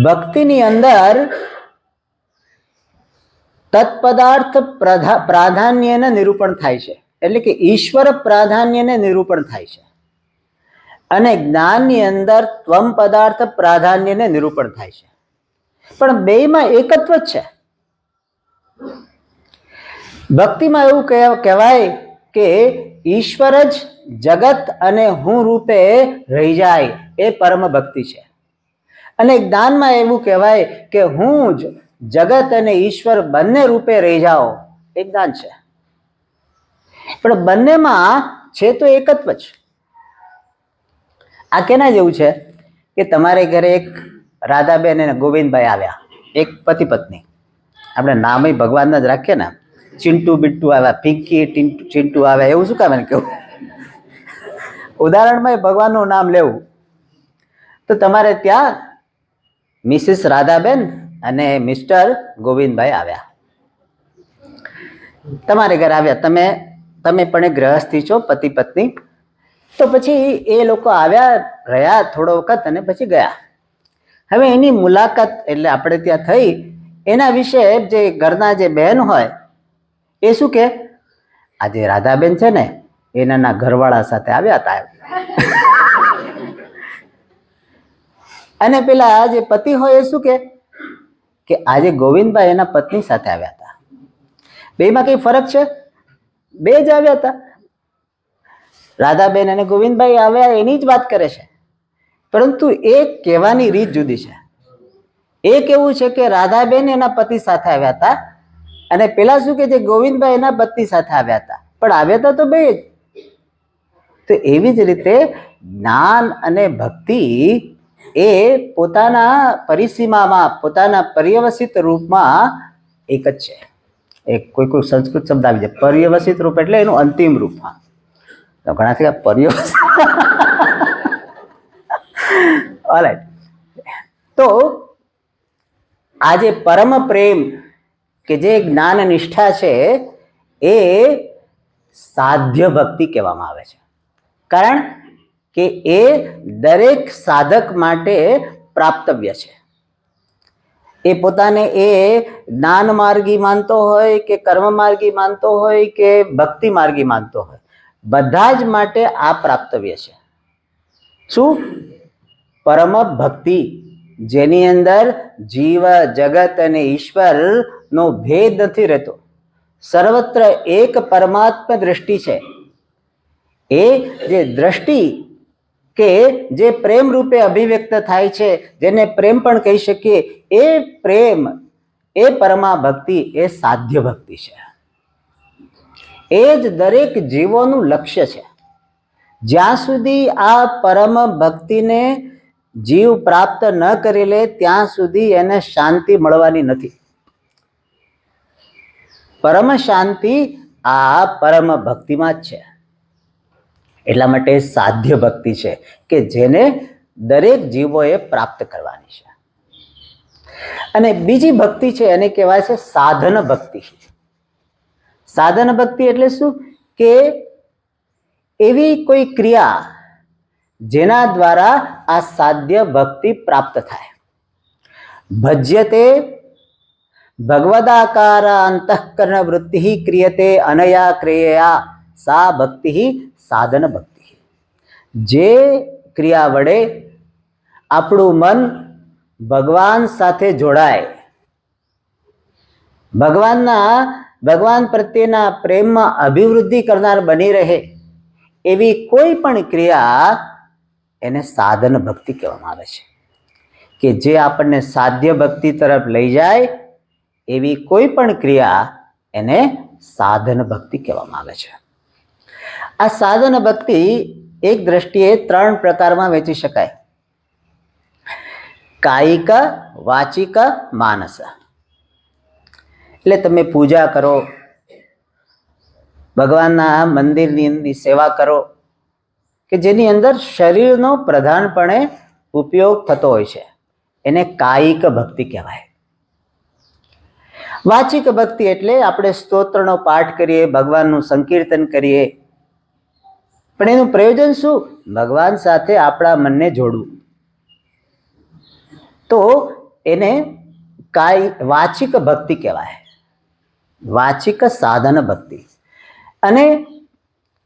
ભક્તિની અંદર તત્પદાર્થ પ્રાધાન્યને નિરૂપણ થાય છે, એટલે કે ઈશ્વર પ્રાધાન્યને નિરૂપણ થાય છે. અને જ્ઞાનની અંદર ત્વમ પદાર્થ પ્રાધાન્યને નિરૂપણ થાય છે. પણ બેયમાં એકત્વ જ છે. ભક્તિમાં એવું કહેવાય કે ઈશ્વર જ જગત અને હું રૂપે રહી જાય, એ પરમ ભક્તિ છે. અને જ્ઞાનમાં એવું કહેવાય કે હું જ જગત અને ઈશ્વર બંને રૂપે રહી જાઓ, એ જ્ઞાન છે. પણ બંનેમાં છે તો એકત્વ જ. આ કેના જેવું છે કે તમારે ઘરે એક રાધાબેન અને ગોવિંદભાઈ આવ્યા, એક પતિ પત્ની. આપણે નામ ભગવાનના જ રાખીએ ને, ચિંટુ બિટ્ટુ આવ્યા, પિંકી ચિંટુ આવ્યા, એવું શું કામ કેવું? ઉદાહરણમાં ભગવાનનું નામ લેવું. તો તમારે ત્યાં મિસિસ રાધાબેન અને મિસ્ટર ગોવિંદભાઈ આવ્યા. તમારે ઘરે આવ્યા, તમે પણ એક ગૃહસ્થી છો, પતિ પત્ની. તો પછી એ લોકો આવ્યા, રહ્યા થોડો વખત અને પછી ગયા. હવે એની મુલાકાત એટલે આપણે ત્યાં થઈ, એના વિશે જે ઘરના જે બહેન હોય એ શું કે, આજે રાધાબેન છે ને એના ઘરવાળા સાથે આવ્યા હતા. અને પેલા જે પતિ હોય એ શું કે આજે ગોવિંદભાઈ એના પત્ની સાથે આવ્યા હતા. બેમાં કઈ ફરક છે? બે જ આવ્યા હતા. રાધાબેન અને ગોવિંદભાઈ આવ્યા એની જ વાત કરે છે, પરંતુ એ કહેવાની રીત જુદી છે. એક એવું છે કે રાધાબેન એના પતિ સાથે આવ્યા હતા, અને પેલા શું કે છે ગોવિંદભાઈ એના પત્ની સાથે આવ્યા હતા, પણ આવ્યા હતા તો બે જ. તો એવી જ રીતે જ્ઞાન અને ભક્તિ એ પોતાના પરિસીમામાં, પોતાના પર્યવસિત રૂપમાં એક જ છે. એક કોઈ સંસ્કૃત શબ્દ આવી જાય, પર્યવસિત રૂપ એટલે એનું અંતિમ રૂપમાં. તો ઘણા થયા પર્યવસિત. ઓલરાઈટ. તો આજે પરમ પ્રેમ કે જે જ્ઞાન નિષ્ઠા છે એ સાધ્ય ભક્તિ કહેવામાં આવે છે. કારણ કે એ દરેક સાધક માટે પ્રાપ્તવ્ય છે. એ પોતાને એ જ્ઞાન માર્ગી માનતો હોય કે કર્મ માર્ગી માનતો હોય કે ભક્તિ માર્ગી માનતો હોય, બધા જ માટે આ પ્રાપ્તવ્ય છે. શું? પરમ ભક્તિ, જેની અંદર જીવ, જગત અને ઈશ્વર નો ભેદ નથી રહેતો, સર્વત્ર એક પરમાત્મા દ્રષ્ટિ છે. એ જે દ્રષ્ટિ કે જે પ્રેમ રૂપે અભિવ્યક્ત થાય છે, જેને પ્રેમ પણ કહી શકીએ, એ પ્રેમ, એ પરમા ભક્તિ, એ સાધ્ય ભક્તિ છે. એ જ દરેક જીવોનું લક્ષ્ય છે. જ્યાં સુધી આ પરમ ભક્તિને જીવ પ્રાપ્ત ન કરી લે ત્યાં સુધી એને શાંતિ મળવાની નથી. પરમ શાંતિ આ પરમ ભક્તિમાં જ છે. એટલા માટે સાધ્ય ભક્તિ છે કે જેને દરેક જીવોએ પ્રાપ્ત કરવાની છે. અને બીજી ભક્તિ છે એને કહેવાય છે સાધન ભક્તિ. સાધન ભક્તિ એટલે શું કે એવી કોઈ ક્રિયા જેના દ્વારા આ સાધ્ય ભક્તિ પ્રાપ્ત થાય. ભજ્યતે ભગવદાકાર અંતઃકરણ વૃત્તિ ક્રિયતે અનયા ક્રિયા સા ભક્તિ સાધન ભક્તિ. જે ક્રિયા વડે આપણું મન ભગવાન સાથે જોડાય, ભગવાન પ્રત્યેના પ્રેમમાં અભિવૃદ્ધિ કરનાર બની રહે, એવી કોઈ પણ ક્રિયા એને સાધન ભક્તિ કહેવામાં આવે છે, કે જે આપણને સાધ્ય ભક્તિ તરફ લઈ જાય એવી કોઈ પણ ક્રિયા એને સાધન ભક્તિ કહેવામાં આવે છે. આ સાધન ભક્તિ એક દ્રષ્ટિએ 3 પ્રકારમાં વહેંચી શકાય: કાયિક, વાચિક, માનસ. એટલે તમે પૂજા કરો, ભગવાનના મંદિરની સેવા કરો, કે જેની અંદર શરીરનો પ્રધાનપણે ઉપયોગ થતો હોય છે, એને કાયિક ભક્તિ કહેવાય. વાચિક ભક્તિ એટલે આપણે સ્તોત્રનો પાઠ કરીએ, ભગવાનનું સંકીર્તન કરીએ, પણ એનું પ્રયોજન શું? ભગવાન સાથે આપણા મનને જોડવું. તો એને વાચિક ભક્તિ કહેવાય, વાચિક સાધન ભક્તિ. અને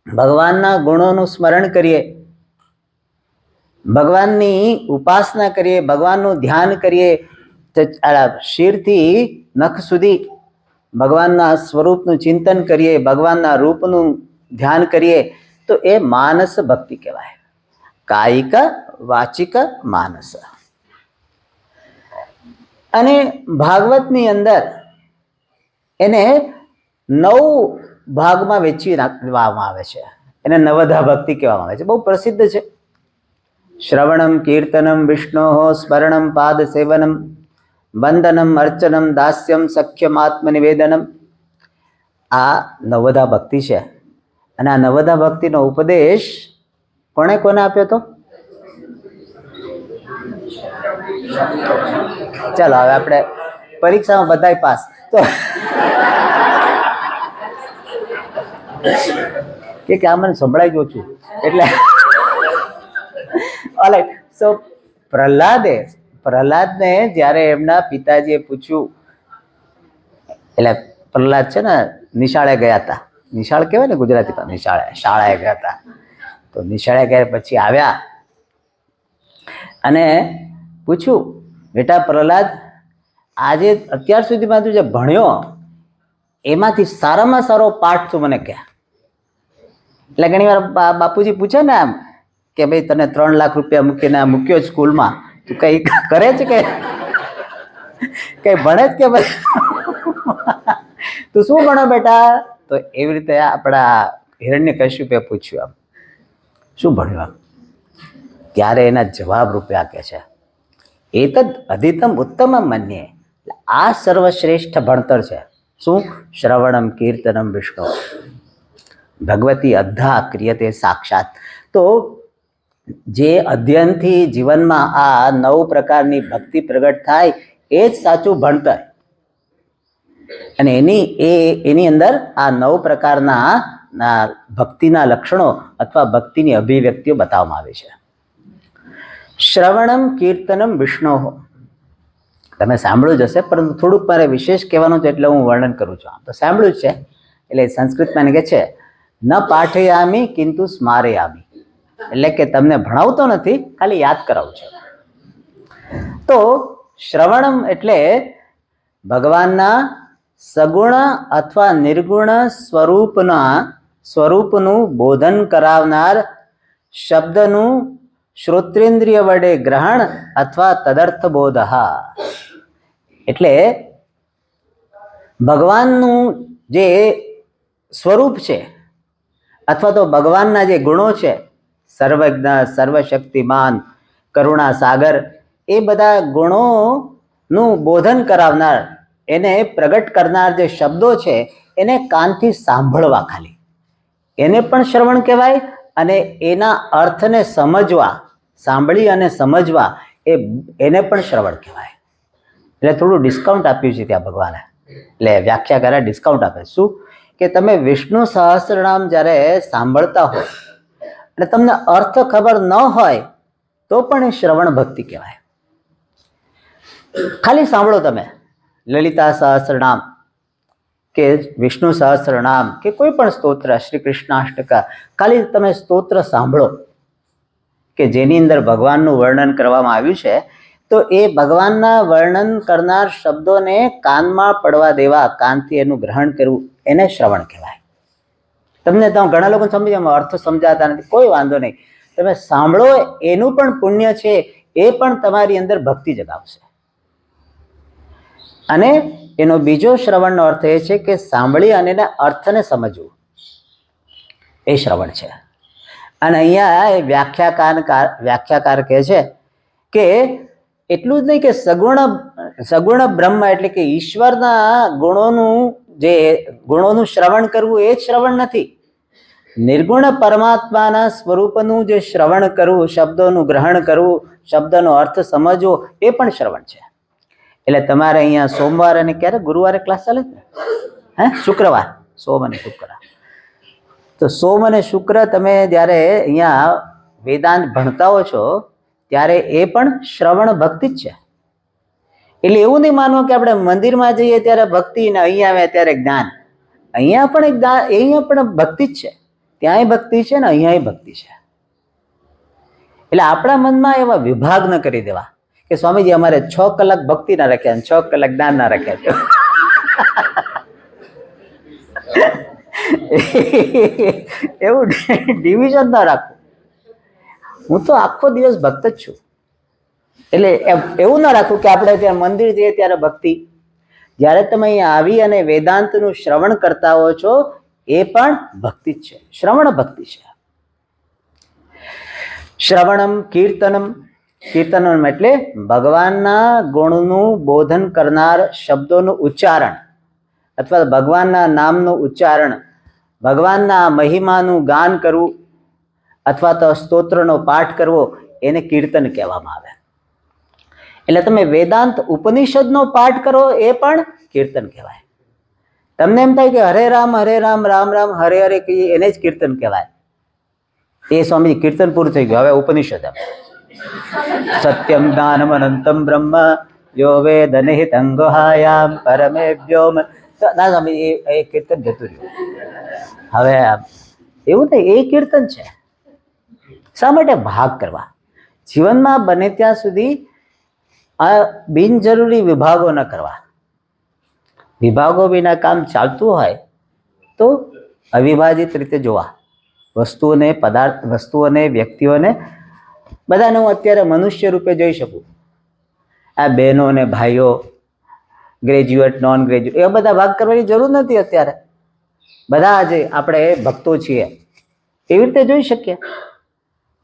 ભગવાનના ગુણોનું સ્મરણ કરીએ, ભગવાનની ઉપાસના કરીએ, ભગવાનનું ધ્યાન કરીએ, શિરથી નખ સુધી ભગવાનના સ્વરૂપનું ચિંતન કરીએ, ભગવાનના રૂપનું ધ્યાન કરીએ, તો એ માનસ ભક્તિ કહેવાય. કાયિક, વાચિક, માનસ. અને ભાગવતની અંદર એને 9 ભાગમાં વહેંચી નાખવામાં આવે છે. એને નવધા ભક્તિ કહેવામાં આવે છે. બહુ પ્રસિદ્ધ છે. શ્રવણમ, કીર્તનમ, વિષ્ણોઃ સ્મરણમ, પાદ સેવનમ, વંદનમ, અર્ચનમ, દાસ્યમ, સખ્યમ, આત્મનિવેદનમ. આ નવધા ભક્તિ છે. અને આ નવધા ભક્તિનો ઉપદેશ કોને કોને આપ્યો હતો? ચાલો હવે આપણે પરીક્ષામાં બધાય પાસ. તો કે આ મને સંભળાઈ ગયો છું એટલે ઓલરાઈટ. સો પ્રહલાદને જ્યારે એમના પિતાજીએ પૂછ્યું, એટલે પ્રહલાદ છે ને નિશાળે ગયા હતા. નિશાળ કહેવાય ને ગુજરાતીમાં, શાળાએ ગયા હતા. તો નિશાળે ગયા પછી આવ્યા અને પૂછ્યું, બેટા પ્રહલાદ, આજે અત્યાર સુધીમાં તું જે ભણ્યો એમાંથી સારામાં સારો પાઠ તું મને કહે. એટલે ઘણી વાર બાપુજી પૂછે ને આમ કે ભાઈ તને 3 લાખ રૂપિયા મૂકીને મૂક્યો સ્કૂલમાં, તું કઈ કરે છે કે કઈ ભણે જ કે ભાઈ તું શું ભણો બેટા? તો એવી રીતે આપણા હિરણ્યકશ્યપે પૂછ્યું, આમ શું ભણ્યું આમ? ત્યારે એના જવાબ રૂપે આપે છે, એતદ અધિતમ ઉત્તમ મન્યે. આ સર્વશ્રેષ્ઠ ભણતર છે. શું? શ્રવણમ, કીર્તનમ, વિષ્ણુ ભગવતી અધ્ધા ક્રિયતે સાક્ષાત. તો જે અધ્યયનથી જીવનમાં આ 9 પ્રકારની ભક્તિ પ્રગટ થાય એ જ સાચું ભણતર. અને એની અંદર આ 9 પ્રકારના ભક્તિના લક્ષણો અથવા ભક્તિની અભિવ્યક્તિઓ બતાવવામાં આવી છે. શ્રવણમ, કીર્તનમ, વિષ્ણુ. તમે સાંભળ્યું જ હશે, પરંતુ થોડુંક મારે વિશેષ કહેવાનું છે એટલે હું વર્ણન કરું છું. આમ તો સાંભળ્યું જ છે. એટલે સંસ્કૃતમાં કહે છે, ન પાઠયામી કિંતુ સ્મારયામી. એટલે કે તમને ભણાવતો નથી, ખાલી યાદ કરાવું છું. તો શ્રવણમ એટલે ભગવાનના સગુણ અથવા નિર્ગુણ સ્વરૂપનું બોધન કરાવનાર શબ્દનું શ્રોત્રેન્દ્રિય વડે ગ્રહણ અથવા તદર્થ બોધ. એટલે ભગવાનનું જે સ્વરૂપ છે અથવા તો ભગવાનના જે ગુણો છે, સર્વજ્ઞ, સર્વશક્તિમાન, કરુણા સાગર, એ બધા ગુણોનું બોધન કરાવનાર, એને પ્રગટ કરનાર જે શબ્દો છે એને કાનથી સાંભળવા, ખાલી એને પણ શ્રવણ કહેવાય. અને એના અર્થને સમજવા, સાંભળી અને સમજવા, એને પણ શ્રવણ કહેવાય. એટલે થોડું ડિસ્કાઉન્ટ આપ્યું છે ત્યાં ભગવાને. એટલે વ્યાખ્યાકારે ડિસ્કાઉન્ટ આપે. શું? કે તમે વિષ્ણુ સહસ્રનામ જ્યારે સાંભળતા હો અને તમને અર્થ ખબર ન હોય તો પણ એ શ્રવણ ભક્તિ કહેવાય. ખાલી સાંભળો તમે લલિતા સહસ્રનામ કે વિષ્ણુ સહસ્રનામ કે કોઈ પણ સ્તોત્ર, શ્રી કૃષ્ણાષ્ટકા, ખાલી તમે સ્તોત્ર સાંભળો કે જેની અંદર ભગવાનનું વર્ણન કરવામાં આવ્યું છે, તો એ ભગવાનના વર્ણન કરનાર શબ્દોને કાનમાં પડવા દેવા, કાનથી એનું ગ્રહણ કરવું, એને શ્રવણ કહેવાય. તમને તો ઘણા લોકો સમજી અર્થ સમજાતા નથી, કોઈ વાંધો નહીં, તમે સાંભળો એનું પણ પુણ્ય છે, એ પણ તમારી અંદર ભક્તિ જગાવશે. અને એનો બીજો શ્રવણનો અર્થ એ છે કે સાંભળી અને એના અર્થને સમજવું, એ શ્રવણ છે. અને અહીંયા વ્યાખ્યાકાર કહે છે કે એટલું જ નહીં કે સગુણ બ્રહ્મ એટલે કે ઈશ્વરના ગુણોનું શ્રવણ કરવું એ જ શ્રવણ નથી. નિર્ગુણ પરમાત્માના સ્વરૂપનું જે શ્રવણ કરવું, શબ્દોનું ગ્રહણ કરવું, શબ્દનો અર્થ સમજવો, એ પણ શ્રવણ છે. એટલે તમારે અહીંયા સોમવાર અને ક્યારે ગુરુવારે ક્લાસ ચાલે છે? શુક્રવાર, સોમ અને શુક્ર. તો સોમ અને શુક્ર તમે જ્યારે અહીંયા વેદાંત ભણતા હો છો ત્યારે એ પણ શ્રવણ ભક્તિ જ છે. એટલે એવું નહીં માનવું કે આપણે મંદિરમાં જઈએ ત્યારે ભક્તિ ને અહીંયા આવે ત્યારે જ્ઞાન. અહીંયા પણ ભક્તિ જ છે, ત્યાંય ભક્તિ છે ને અહીંયાય ભક્તિ છે. એટલે આપણા મનમાં એવા વિભાગ ન કરી દેવા કે સ્વામીજી અમારે 6 કલાક ભક્તિ ના રાખ્યા અને 6 કલાક જ્ઞાન ના રાખ્યા છે. એવું ડિવિઝન ના રાખવું. હું તો આખો દિવસ ભક્ત જ છું. એટલે એવું ના રાખવું કે આપણે ત્યાં મંદિર જઈએ ત્યારે ભક્તિ. જ્યારે તમે અહીંયા આવી અને વેદાંતનું શ્રવણ કરતા હો છો એ પણ ભક્તિ જ છે, શ્રવણ ભક્તિ છે. શ્રવણમ કીર્તનમ, કીર્તનમ એટલે ભગવાનના ગુણનું બોધન કરનાર શબ્દોનું ઉચ્ચારણ અથવા ભગવાનના નામનું ઉચ્ચારણ, ભગવાનના મહિમાનું ગાન કરવું અથવા તો સ્તોત્રનો પાઠ કરવો, એને કીર્તન કહેવામાં આવે. એટલે તમે વેદાંત ઉપનિષદનો પાઠ કરો એ પણ કીર્તન કહેવાય. તમને એમ થાય કે હરે રામ રામ રામ હરે હરે કહીએ એને જ કીર્તન કહેવાય. એ સ્વામી કીર્તન પૂરું થઈ ગયું, હવે ઉપનિષદ. સત્યમ જ્ઞાનમ અનંતમ બ્રહ્મ યો વેદ નિહિતં ગુહાયામ પરમે વ્યોમ. ના સ્વામી એ કીર્તન જતું રહ્યું. હવે એવું નહીં, એ કીર્તન છે. શા માટે? ભાગ કરવા. જીવનમાં બને ત્યાં સુધી આ બિનજરૂરી વિભાગો ન કરવા. વિભાગો વિના કામ ચાલતું હોય તો અવિભાજિત રીતે જોવા. વસ્તુઓને, વ્યક્તિઓને બધાને હું અત્યારે મનુષ્ય રૂપે જોઈ શકું. આ બહેનો ને ભાઈઓ, ગ્રેજ્યુએટ, નોન ગ્રેજ્યુએટ, એવા બધા ભાગ કરવાની જરૂર નથી. અત્યારે બધા જ આપણે ભક્તો છીએ એવી રીતે જોઈ શકીએ.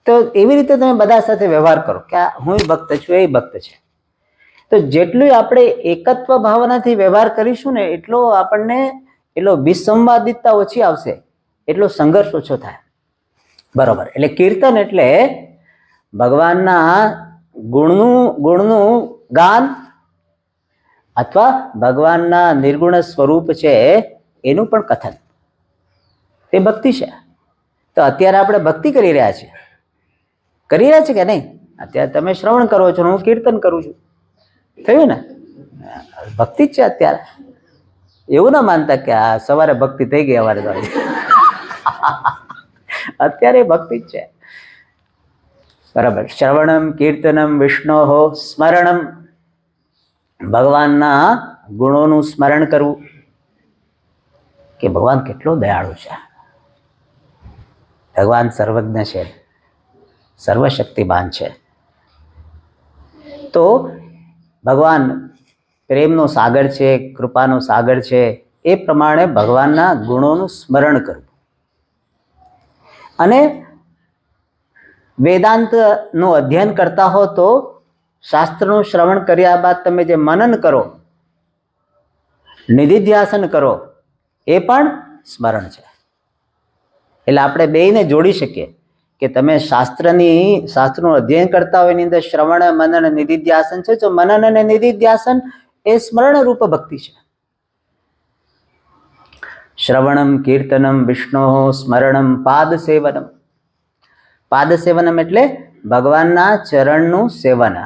તો એવી રીતે તમે બધા સાથે વ્યવહાર કરો કે હું ભક્ત છું, એ ભક્ત છે. તો જેટલું આપણે એકત્વ ભાવનાથી વ્યવહાર કરીશું ને એટલો આપણને વિસંવાદિતતા ઓછી આવશે, એટલો સંઘર્ષ ઓછો થાય. બરોબર. એટલે કીર્તન એટલે ભગવાનના ગુણનું ગાન અથવા ભગવાનના નિર્ગુણ સ્વરૂપ છે એનું પણ કથન, એ ભક્તિ છે. તો અત્યારે આપણે ભક્તિ કરી રહ્યા છીએ કે નહીં? અત્યારે તમે શ્રવણ કરો છો, હું કીર્તન કરું છું, થયું ને? ભક્તિ જ છે અત્યારે. એવું ના માનતા કે આ સવારે ભક્તિ થઈ ગઈ, અમારે અત્યારે ભક્તિ જ છે. બરાબર. શ્રવણમ કીર્તનમ વિષ્ણોહો સ્મરણમ, ભગવાનના ગુણોનું સ્મરણ કરવું કે ભગવાન કેટલો દયાળુ છે, ભગવાન સર્વજ્ઞ છે, સર્વશક્તિમાન છે. તો ભગવાન પ્રેમનો સાગર છે, કૃપાનો સાગર છે, એ પ્રમાણે ભગવાનના ગુણોનું સ્મરણ કરવું. અને વેદાંતનું અધ્યયન કરતા હો તો શાસ્ત્રનું શ્રવણ કર્યા બાદ તમે જે મનન કરો, નિધિધ્યાસન કરો, એ પણ સ્મરણ છે. એટલે આપણે બેયને જોડી શકીએ કે તમે શાસ્ત્રનું અધ્યયન કરતા હોય એની અંદર શ્રવણ, મનન, નિધિધ્યાસન છે. તો મનન અને નિધિધ્યાસન એ સ્મરણ રૂપ ભક્તિ છે. શ્રવણમ કીર્તનમ વિષ્ણો સ્મરણમ પાદ સેવનમ. પાદ સેવનમ એટલે ભગવાનના ચરણનું સેવન.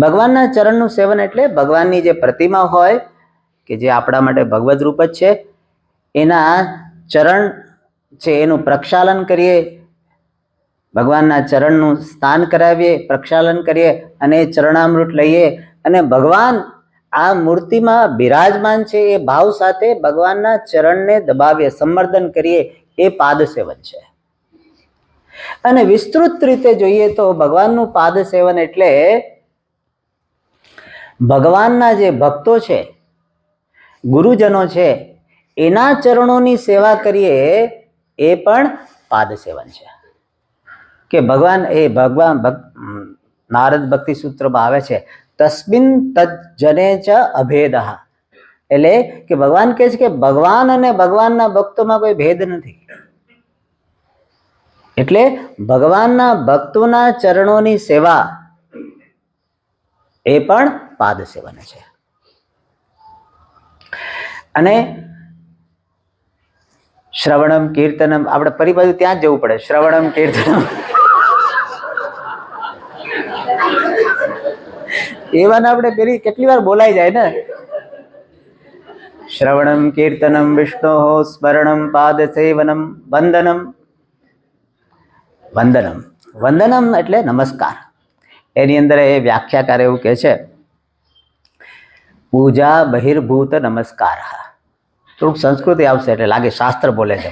ભગવાનના ચરણનું સેવન એટલે ભગવાનની જે પ્રતિમા હોય કે જે આપણા માટે ભગવદ રૂપ જ છે, એના ચરણ છે એનું પ્રક્ષાલન કરીએ, ભગવાનના ચરણનું સ્નાન કરાવીએ, પ્રક્ષાલન કરીએ અને ચરણામૃત લઈએ અને ભગવાન આ મૂર્તિમાં બિરાજમાન છે એ ભાવ સાથે ભગવાનના ચરણને દબાવીએ, સંવર્ધન કરીએ, એ પાદ સેવન છે. અને વિસ્તૃત રીતે જોઈએ તો ભગવાનનું પાદ સેવન એટલે ભગવાનના જે ભક્તો છે, ગુરુજનો છે, એના ચરણોની સેવા કરીએ એ પણ પાદ સેવન છે. કે ભગવાન નારદ ભક્તિ સૂત્રમાં આવે છે, તસ્મિન તજ્જને ચ અભેદઃ, એટલે કે ભગવાન કહે છે કે ભગવાન અને ભગવાનના ભક્તોમાં કોઈ ભેદ નથી. એટલે ભગવાનના ભક્તોના ચરણોની સેવા એ પણ પાદ સેવન છે. અને શ્રવણમ કીર્તનમ, આપણે પરિબાજુ ત્યાં જ જવું પડે. શ્રવણમ કીર્તનમ એવા આપણે પેલી કેટલી વાર બોલાઈ જાય ને. શ્રવણમ કીર્તનમ વિષ્ણો સ્મરણમ પાદ સેવનમ વંદનમ. વંદનમ, વંદનમ એટલે નમસ્કાર. એની અંદર એ વ્યાખ્યાકાર એવું કહે છે, પૂજા બહિર્ભૂત નમસ્કાર. થોડુંક સંસ્કૃતિ આવશે એટલે લાગે શાસ્ત્ર બોલે છે.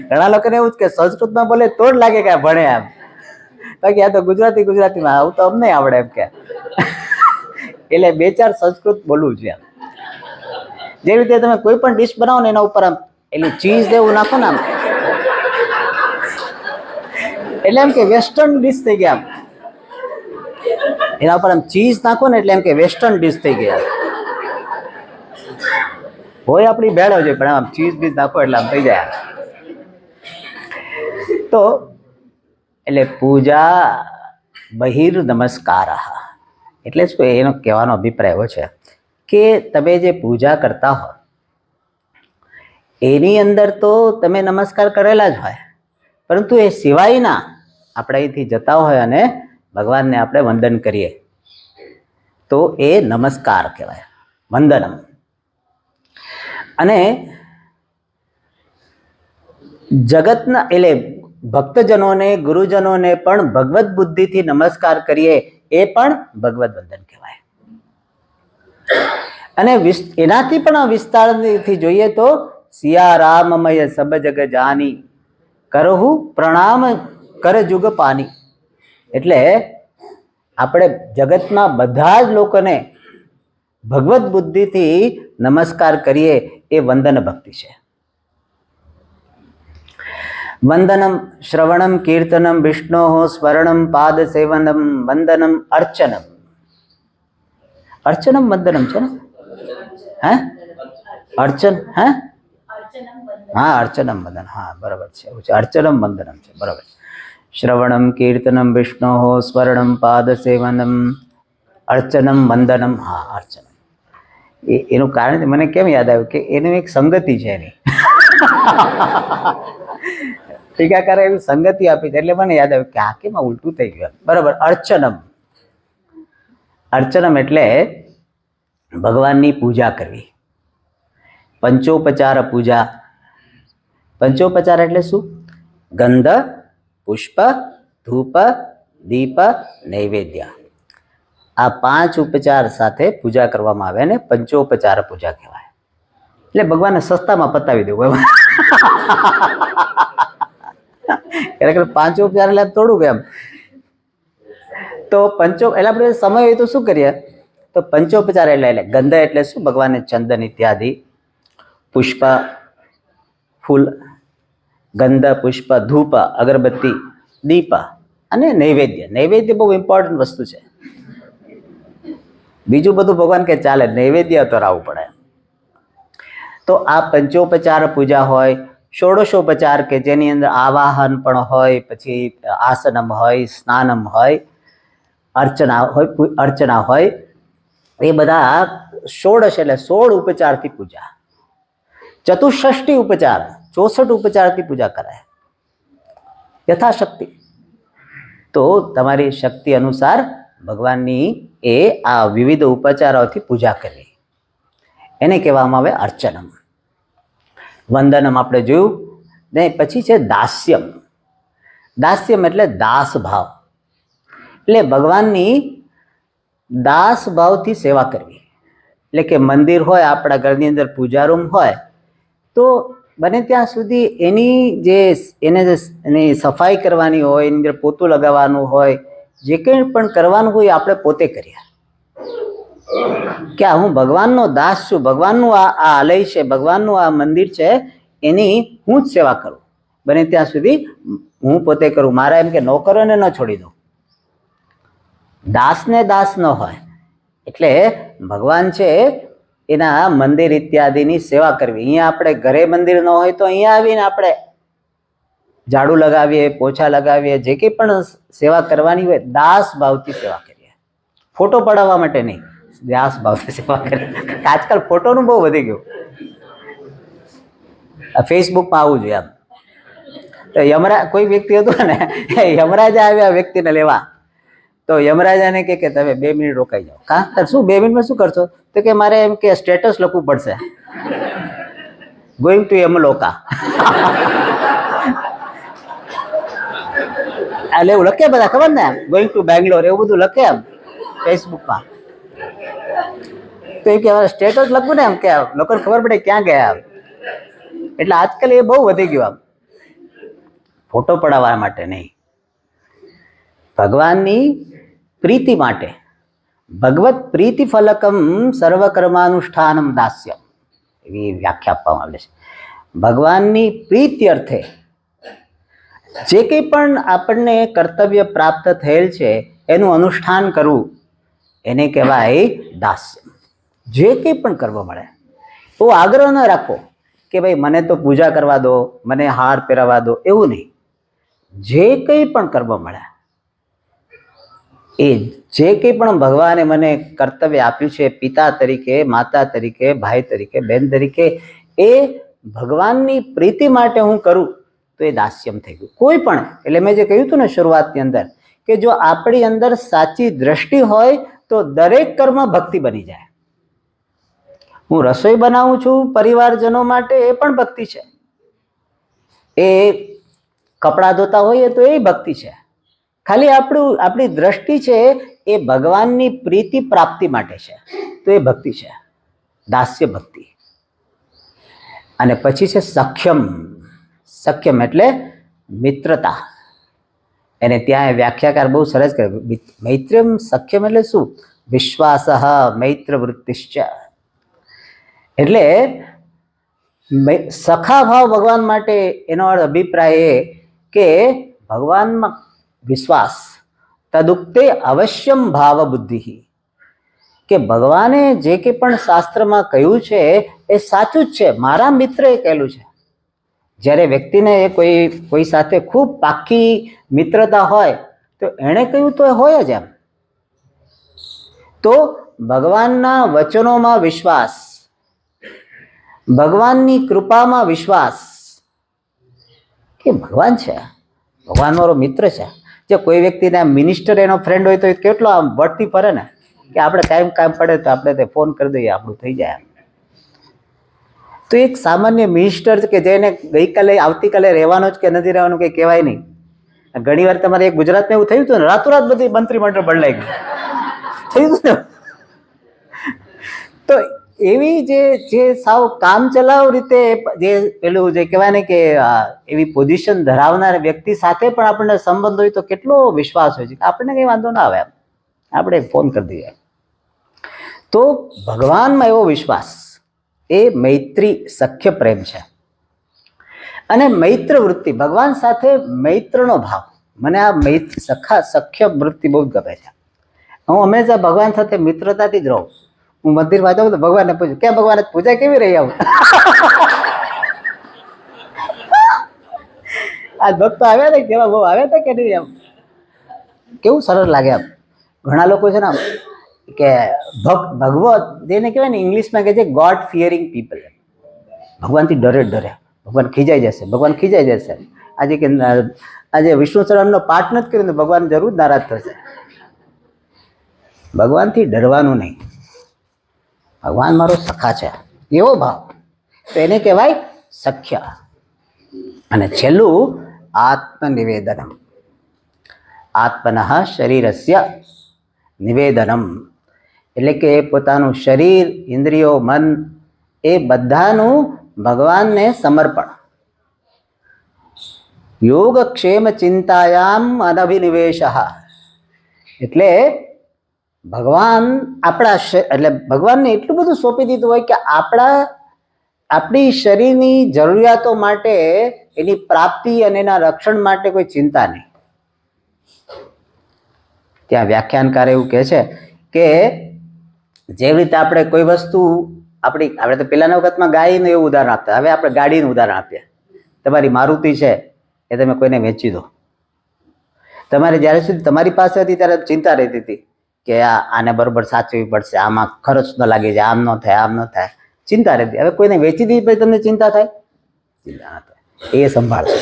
ઘણા લોકોને એવું જ કે સંસ્કૃતમાં બોલે તો જ લાગે કે ભણે એમ, બાકી આ તો ગુજરાતીમાં આવું તો અમને આવડે એમ કે. એટલે બે ચાર સંસ્કૃત બોલવું છે. જે રીતે તમે કોઈ પણ ડીશ બનાવો ને એના ઉપર આમ એનું ચીઝ દેવું નાખો ને આમ, એટલે એમ કે વેસ્ટર્ન ડીશ થઈ ગયા. એના ઉપર આમ ચીઝ નાખો ને એટલે એમ કે વેસ્ટર્ન ડીશ થઈ ગયા. હોય આપણી ભેળો છે પણ આમ ચીઝ બીજ નાખો એટલે આમ થઈ જાય. તો એટલે પૂજા બહિર નમસ્કાર એટલે શું, એનો કહેવાનો અભિપ્રાય એવો છે કે તમે જે પૂજા કરતા હો એની અંદર તો તમે નમસ્કાર કરેલા જ હોય, પરંતુ એ સિવાયના આપણે અહીંથી જતા હોય અને ભગવાનને આપણે વંદન કરીએ તો એ નમસ્કાર કહેવાય, વંદનમ. અને જગતના એટલે ભક્તજનોને, ગુરુજનોને પણ ભગવત બુદ્ધિથી નમસ્કાર કરીએ એ પણ ભગવત વંદન કહેવાય. અને એનાથી પણ વિસ્તારથી જોઈએ તો સિયા રામમય સબ જગ જાની કરહુ પ્રણામ કર જુગ પાની. એટલે આપણે જગતમાં બધા જ લોકોને ભગવત બુદ્ધિથી નમસ્કાર કરીએ એ વંદન ભક્તિ છે. વંદનમ શ્રવણમ કીર્તનમ વિષ્ણો સ્મરણમ પાદ સેવનમ વંદનમ અર્ચનમ. અર્ચનમ વંદનમ છે ને? હે અર્ચન, હે હા અર્ચનમ વંદન, હા બરાબર છે, એવું છે. અર્ચનમ વંદનમ છે, બરાબર. શ્રવણમ કીર્તનમ વિષ્ણો સ્મરણમ પાદ સેવનમ અર્ચનમ વંદનમ, હા અર્ચનમ. એનું કારણ મને કેમ યાદ આવ્યું કે એનું એક સંગતિ છે એની. ટીકાકારે એવી સંગતિ આપી છે એટલે મને યાદ આવ્યું કે આ કેમ ઉલટું થઈ ગયું. બરાબર, અર્ચનમ. અર્ચનમ એટલે ભગવાનની પૂજા કરવી, પંચોપચાર પૂજા. પંચોપચાર એટલે શું? ગંધ, પુષ્પ, ધૂપ, દીપ, નૈવેદ્ય. આ 5 ઉપચાર સાથે પૂજા કરવામાં આવે ને પંચોપચાર પૂજા કહેવાય. એટલે ભગવાનને સસ્તામાં પતાવી દેવું એમ. ખરેખર 5 ઉપચાર એટલે થોડુંક એમ. તો એટલે આપણે સમય હોય તો શું કરીએ? તો પંચોપચાર એટલે ગંધ એટલે શું? ભગવાનને ચંદન ઇત્યાદિ, પુષ્પ ફૂલ, ગંધ, પુષ્પ, ધૂપ, અગરબત્તી, દીપ અને નૈવેદ્ય. નૈવેદ્ય બહુ ઇમ્પોર્ટન્ટ વસ્તુ છે. બીજું બધું ભગવાન કે ચાલે, નૈવેદ્ય તો રાવવું પડે. તો આ પંચોપચાર પૂજા હોય. ષોડશોપચાર કે જેની અંદર આવાહન પણ હોય, પછી આસનમ હોય, સ્નાનમ હોય, અર્ચના હોય, એ બધા 16 એટલે 16 ઉપચારથી પૂજા. ચતુષ્ષષ્ટિ ઉપચાર 64 ઉપચારથી પૂજા કરાય યથાશક્તિ. તો તમારી શક્તિ અનુસાર ભગવાનની એ આ વિવિધ ઉપચારોથી પૂજા કરવી, એને કહેવામાં આવે અર્ચનમ. વંદનમ આપણે જોયું ને. પછી છે દાસ્યમ. દાસ્યમ એટલે દાસ ભાવ. એટલે ભગવાનની દાસ ભાવથી સેવા કરવી. એટલે કે મંદિર હોય, આપણા ઘરની અંદર પૂજા રૂમ હોય, તો બને ત્યાં સુધી એની સફાઈ કરવાની હોય, એની અંદર પોતું લગાવવાનું હોય, જે કંઈ પણ કરવાનું હોય આપણે પોતે કરીએ. કે હું ભગવાનનો દાસ છું, ભગવાનનું આ આલય છે, ભગવાનનું આ મંદિર છે, એની હું જ સેવા કરું. બને ત્યાં સુધી હું પોતે કરું. મારા એમ કે નોકરોને ન છોડી દઉં. દાસને દાસ ન હોય. એટલે ભગવાન છે એના મંદિર ઇત્યાદિની સેવા કરવી. અહીંયા આપણે ઘરે મંદિર ન હોય તો અહીંયા આવીને આપણે ઝાડુ લગાવીએ, પોછા લગાવીએ, જે કંઈ પણ સેવા કરવાની હોય દાસ ભાવથી સેવા કરીએ. ફોટો પડાવવા માટે નહીં, દાસ ભાવથી સેવા કરીએ. આજકાલ ફોટોનું બહુ વધી ગયું. ફેસબુકમાં આવવું જોઈએ. આમ તો કોઈ વ્યક્તિ હતું ને, યમરાજા આવ્યા વ્યક્તિને લેવા, તો યમરાજાને કે તમે 2 મિનિટ રોકાઈ જાઓ. કા શું 2 મિનિટમાં શું કરશો? તો કે મારે એમ કે સ્ટેટસ લખવું પડશે, ગોઈંગ ટુ યમલોકા. એટલે એવું લખે બધા, ખબર ને, ગોઈંગ ટુ બેંગ્લોર, એવું બધું લખે એમ ફેસબુકમાં. તો એમ કે સ્ટેટસ લખવું ને, એમ કે લોકોને ખબર પડે ક્યાં ગયા. એટલે આજકાલ એ બહુ વધી ગયું. આમ ફોટો પડાવવા માટે નહીં, ભગવાનની પ્રીતિ માટે. ભગવત પ્રીતિ ફલકમ સર્વકર્માનુષ્ઠાનમ દાસ્યમ, એવી વ્યાખ્યા આપવામાં આવે છે. ભગવાનની પ્રીતિ અર્થે જે કંઈ પણ આપણને કર્તવ્ય પ્રાપ્ત થયેલ છે એનું અનુષ્ઠાન કરવું, એને કહેવાય દાસ્ય. જે કંઈ પણ કરવા મળે તો આગ્રહ ન રાખો કે ભાઈ મને તો પૂજા કરવા દો, મને હાર પહેરાવા દો, એવું નહીં. જે કંઈ પણ કરવા મળે, એ જે કંઈ પણ ભગવાને મને કર્તવ્ય આપ્યું છે, પિતા તરીકે, માતા તરીકે, ભાઈ તરીકે, બહેન તરીકે, એ ભગવાનની પ્રીતિ માટે હું કરું તો એ દાસ્યમ થઈ ગયું. કોઈ પણ, એટલે મેં જે કહ્યું હતું ને શરૂઆતની અંદર, કે જો આપણી અંદર સાચી દ્રષ્ટિ હોય તો દરેક કર્મ ભક્તિ બની જાય. હું રસોઈ બનાવું છું પરિવારજનો માટે, એ પણ ભક્તિ છે. એ કપડાં ધોતા હોઈએ તો એ ભક્તિ છે. ખાલી આપણી દ્રષ્ટિ છે એ ભગવાનની પ્રીતિ પ્રાપ્તિ માટે છે, તો એ ભક્તિ છે, દાસ્ય ભક્તિ. અને પછી છે સખ્યમ. સખ્યમ એટલે મિત્રતા. એને ત્યાં વ્યાખ્યાકાર બહુ સરસ કરે. મૈત્રમ સખ્યમ એટલે શું? વિશ્વાસ મૈત્ર વૃત્તિશ્ચ. એટલે સખા ભાવ ભગવાન માટે, એનો અર્થ અભિપ્રાય એ કે ભગવાનમાં વિશ્વાસ. તદુક્તે અવશ્યમ ભાવ બુદ્ધિ. કે ભગવાને જે કંઈ પણ શાસ્ત્રમાં કહ્યું છે એ સાચું જ છે, મારા મિત્ર એ કહેલું છે. જ્યારે વ્યક્તિને કોઈ સાથે ખૂબ પાક્કી મિત્રતા હોય તો એણે કહ્યું તો હોય જ એમ. તો ભગવાનના વચનોમાં વિશ્વાસ, ભગવાનની કૃપામાં વિશ્વાસ કે ભગવાન છે, ભગવાન મારો મિત્ર છે. જે કોઈ વ્યક્તિને મિનિસ્ટર એનો ફ્રેન્ડ હોય તો એ કેટલો આમ વળતી ફરે ને, કે આપણે કામ પડે તો આપણે તે ફોન કરી દઈએ, આપણું થઈ જાય. તો એક સામાન્ય મિનિસ્ટર કે જેને ગઈકાલે આવતીકાલે રહેવાનો જ કે નથી રહેવાનું કંઈ કહેવાય નહીં. ઘણી વાર તમારે એક ગુજરાતમાં એવું થયું હતું ને, રાતોરાત બધી મંત્રીમંડળ બદલાઈ ગયું, થયું હતું ને. તો એવી જે સાવ કામ ચલાવ રીતે જે પેલું જે કહેવાય ને કે એવી પોઝિશન ધરાવનાર વ્યક્તિ સાથે પણ આપણને સંબંધ હોય તો કેટલો વિશ્વાસ હોય છે કે આપણને કંઈ વાંધો ના આવે, એમ આપણે ફોન કરી દઈએ. તો ભગવાનમાં એવો વિશ્વાસ, એ મૈત્રી સખ્ય પ્રેમ છે. અને મૈત્ર વૃત્તિ, ભગવાન સાથે મૈત્રનો ભાવ. મને આ સખ્ય વૃત્તિ બહુ જ ગમે છે. હું હંમેશા ભગવાન સાથે મિત્રતાથી જ રહું. હું મંદિરમાં જાઉં તો ભગવાનને પૂછું, કેમ ભગવાન પૂજા કેવી રહી? આવું આ ભક્તો આવ્યા હતા, કેવા બહુ આવ્યા હતા કે નહીં? એમ કેવું સરળ લાગે. એમ ઘણા લોકો છે ને કે ભગવત જેને કહેવાય ને ઇંગ્લિશમાં કહે છે ગોડ ફિયરિંગ પીપલ. ભગવાનથી ડરે, ભગવાન ખીજાઈ જશે, ભગવાન ખીજાઈ જશે. આજે વિષ્ણુ સહસ્ત્રનામનો પાઠ નથી કર્યો તો ભગવાન જરૂર નારાજ થશે. ભગવાનથી ડરવાનું નહીં. ભગવાન મારો સખા છે એવો ભાવ, તો એને કહેવાય સખ્ય. અને છેલ્લું આત્મનિવેદનમ. આત્મનઃ શરીરસ્ય નિવેદનમ. એટલે કે પોતાનું શરીર, ઇન્દ્રિયો, મન એ બધાનું ભગવાનને સમર્પણ. યોગક્ષેમ ચિંતાયામ અનભિનિવેશ. એટલે ભગવાન આપણા એટલે ભગવાનને એટલું બધું સોંપી દીધું હોય કે આપણી શરીરની જરૂરિયાતો માટે, એની પ્રાપ્તિ અને એના રક્ષણ માટે કોઈ ચિંતા નહીં. ત્યાં વ્યાખ્યાનકાર એવું કહે છે કે જેવી રીતે આપણે કોઈ વસ્તુ આપણે તો પેલાના વખતમાં ગાયનું એવું ઉદાહરણ આપતા, હવે આપણે ગાડીનું ઉદાહરણ આપીએ. તમારી મારુતિ છે એ તમે કોઈને વેચી દો. તમારે જ્યારે સુધી તમારી પાસે હતી ત્યારે ચિંતા રહેતી હતી કે આને બરોબર સાચવવી પડશે, આમાં ખર્ચ ન લાગી જાય, આમ ન થાય, આમ ન થાય, ચિંતા રહેતી. હવે કોઈને વેચી દીધી પછી તમને ચિંતા થાય? ચિંતા ના થાય. એ સંભાળશે.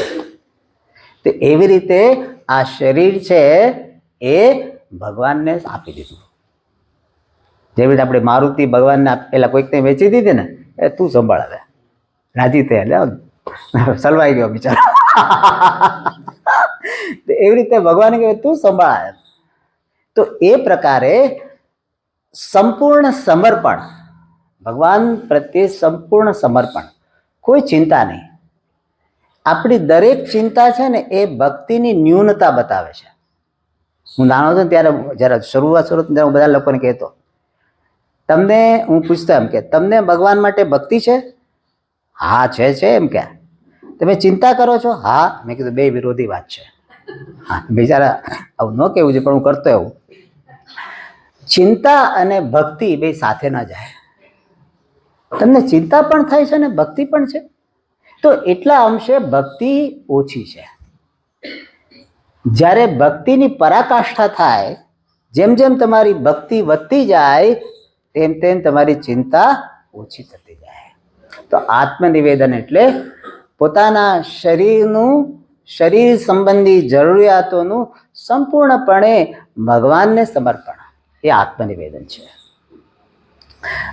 તો એવી રીતે આ શરીર છે એ ભગવાનને આપી દીધું. જેવી રીતે આપણે મારુતિ ભગવાનને પેલા કોઈકને વેચી દીધી ને, એ તું સંભાળ. હવે રાજી થયા, સલવાઈ ગયો બિચારો. એવી રીતે ભગવાને કહ્યું તું સંભાળ. તો એ પ્રકારે સંપૂર્ણ સમર્પણ, ભગવાન પ્રત્યે સંપૂર્ણ સમર્પણ, કોઈ ચિંતા નહીં. આપણી દરેક ચિંતા છે ને એ ભક્તિની ન્યૂનતા બતાવે છે. હું નાનો હતો ત્યારે જ્યારે શરૂઆત ત્યારે હું બધા લોકોને કહેતો, તમને હું પૂછતો એમ કે તમને ભગવાન માટે ભક્તિ છે? હા છે એમ કે. તમે ચિંતા કરો છો? હા. મેં કીધું બે વિરોધી વાત છે. હા બિચારા આવું ન કેવું છે પણ હું કરતો એવું. ચિંતા અને ભક્તિ બે સાથે ના જાય. તમને ચિંતા પણ થાય છે ને ભક્તિ પણ છે, તો એટલા અંશે ભક્તિ ઓછી છે. જ્યારે ભક્તિની પરાકાષ્ઠા થાય, જેમ જેમ તમારી ભક્તિ વધતી જાય તેમ તેમ તમારી ચિંતા ઓછી થતી જાય. તો આત્મનિવેદન એટલે પોતાના શરીર સંબંધી જરૂરિયાતોનું સંપૂર્ણપણે ભગવાનને સમર્પણ, એ આત્મનિવેદન છે.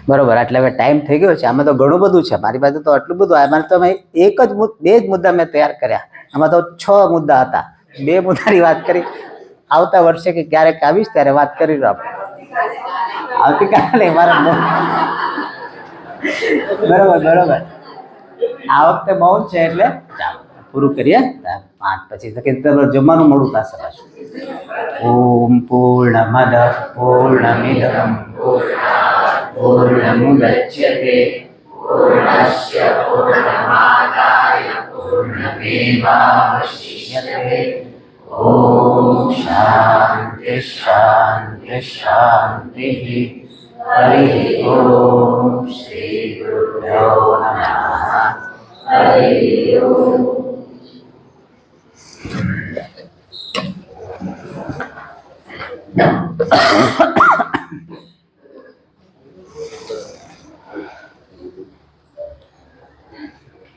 બરોબર. એટલે હવે ટાઈમ થઈ ગયો છે. આમાં તો ઘણું બધું છે. મારી પાસે તો આટલું બધું. આમાં તો મેં બે જ મુદ્દા મેં તૈયાર કર્યા. આમાં તો 6 મુદ્દા હતા. 2 મુદ્દાની વાત કરી. આવતા વર્ષે કે ક્યારેક આવીશ ત્યારે વાત કરી આપણે. આવતીકાલે મારા બરોબર. આ વખતે મૌન છે એટલે પૂરું કરીએ. 5 પછી જમવાનું મોડું થશે. ઓમ પૂર્ણમદ પૂર્ણમિદં પૂર્ણમુદચ્યતે પૂર્ણસ્ય પૂર્ણમાદાય પૂર્ણમેવાવશિષ્યતે. ઓમ શાંતિ શાંતિ શાંતિ. હરિ ઓમ. શ્રી ગુરુભ્યો નમઃ. હરિ ઓમ.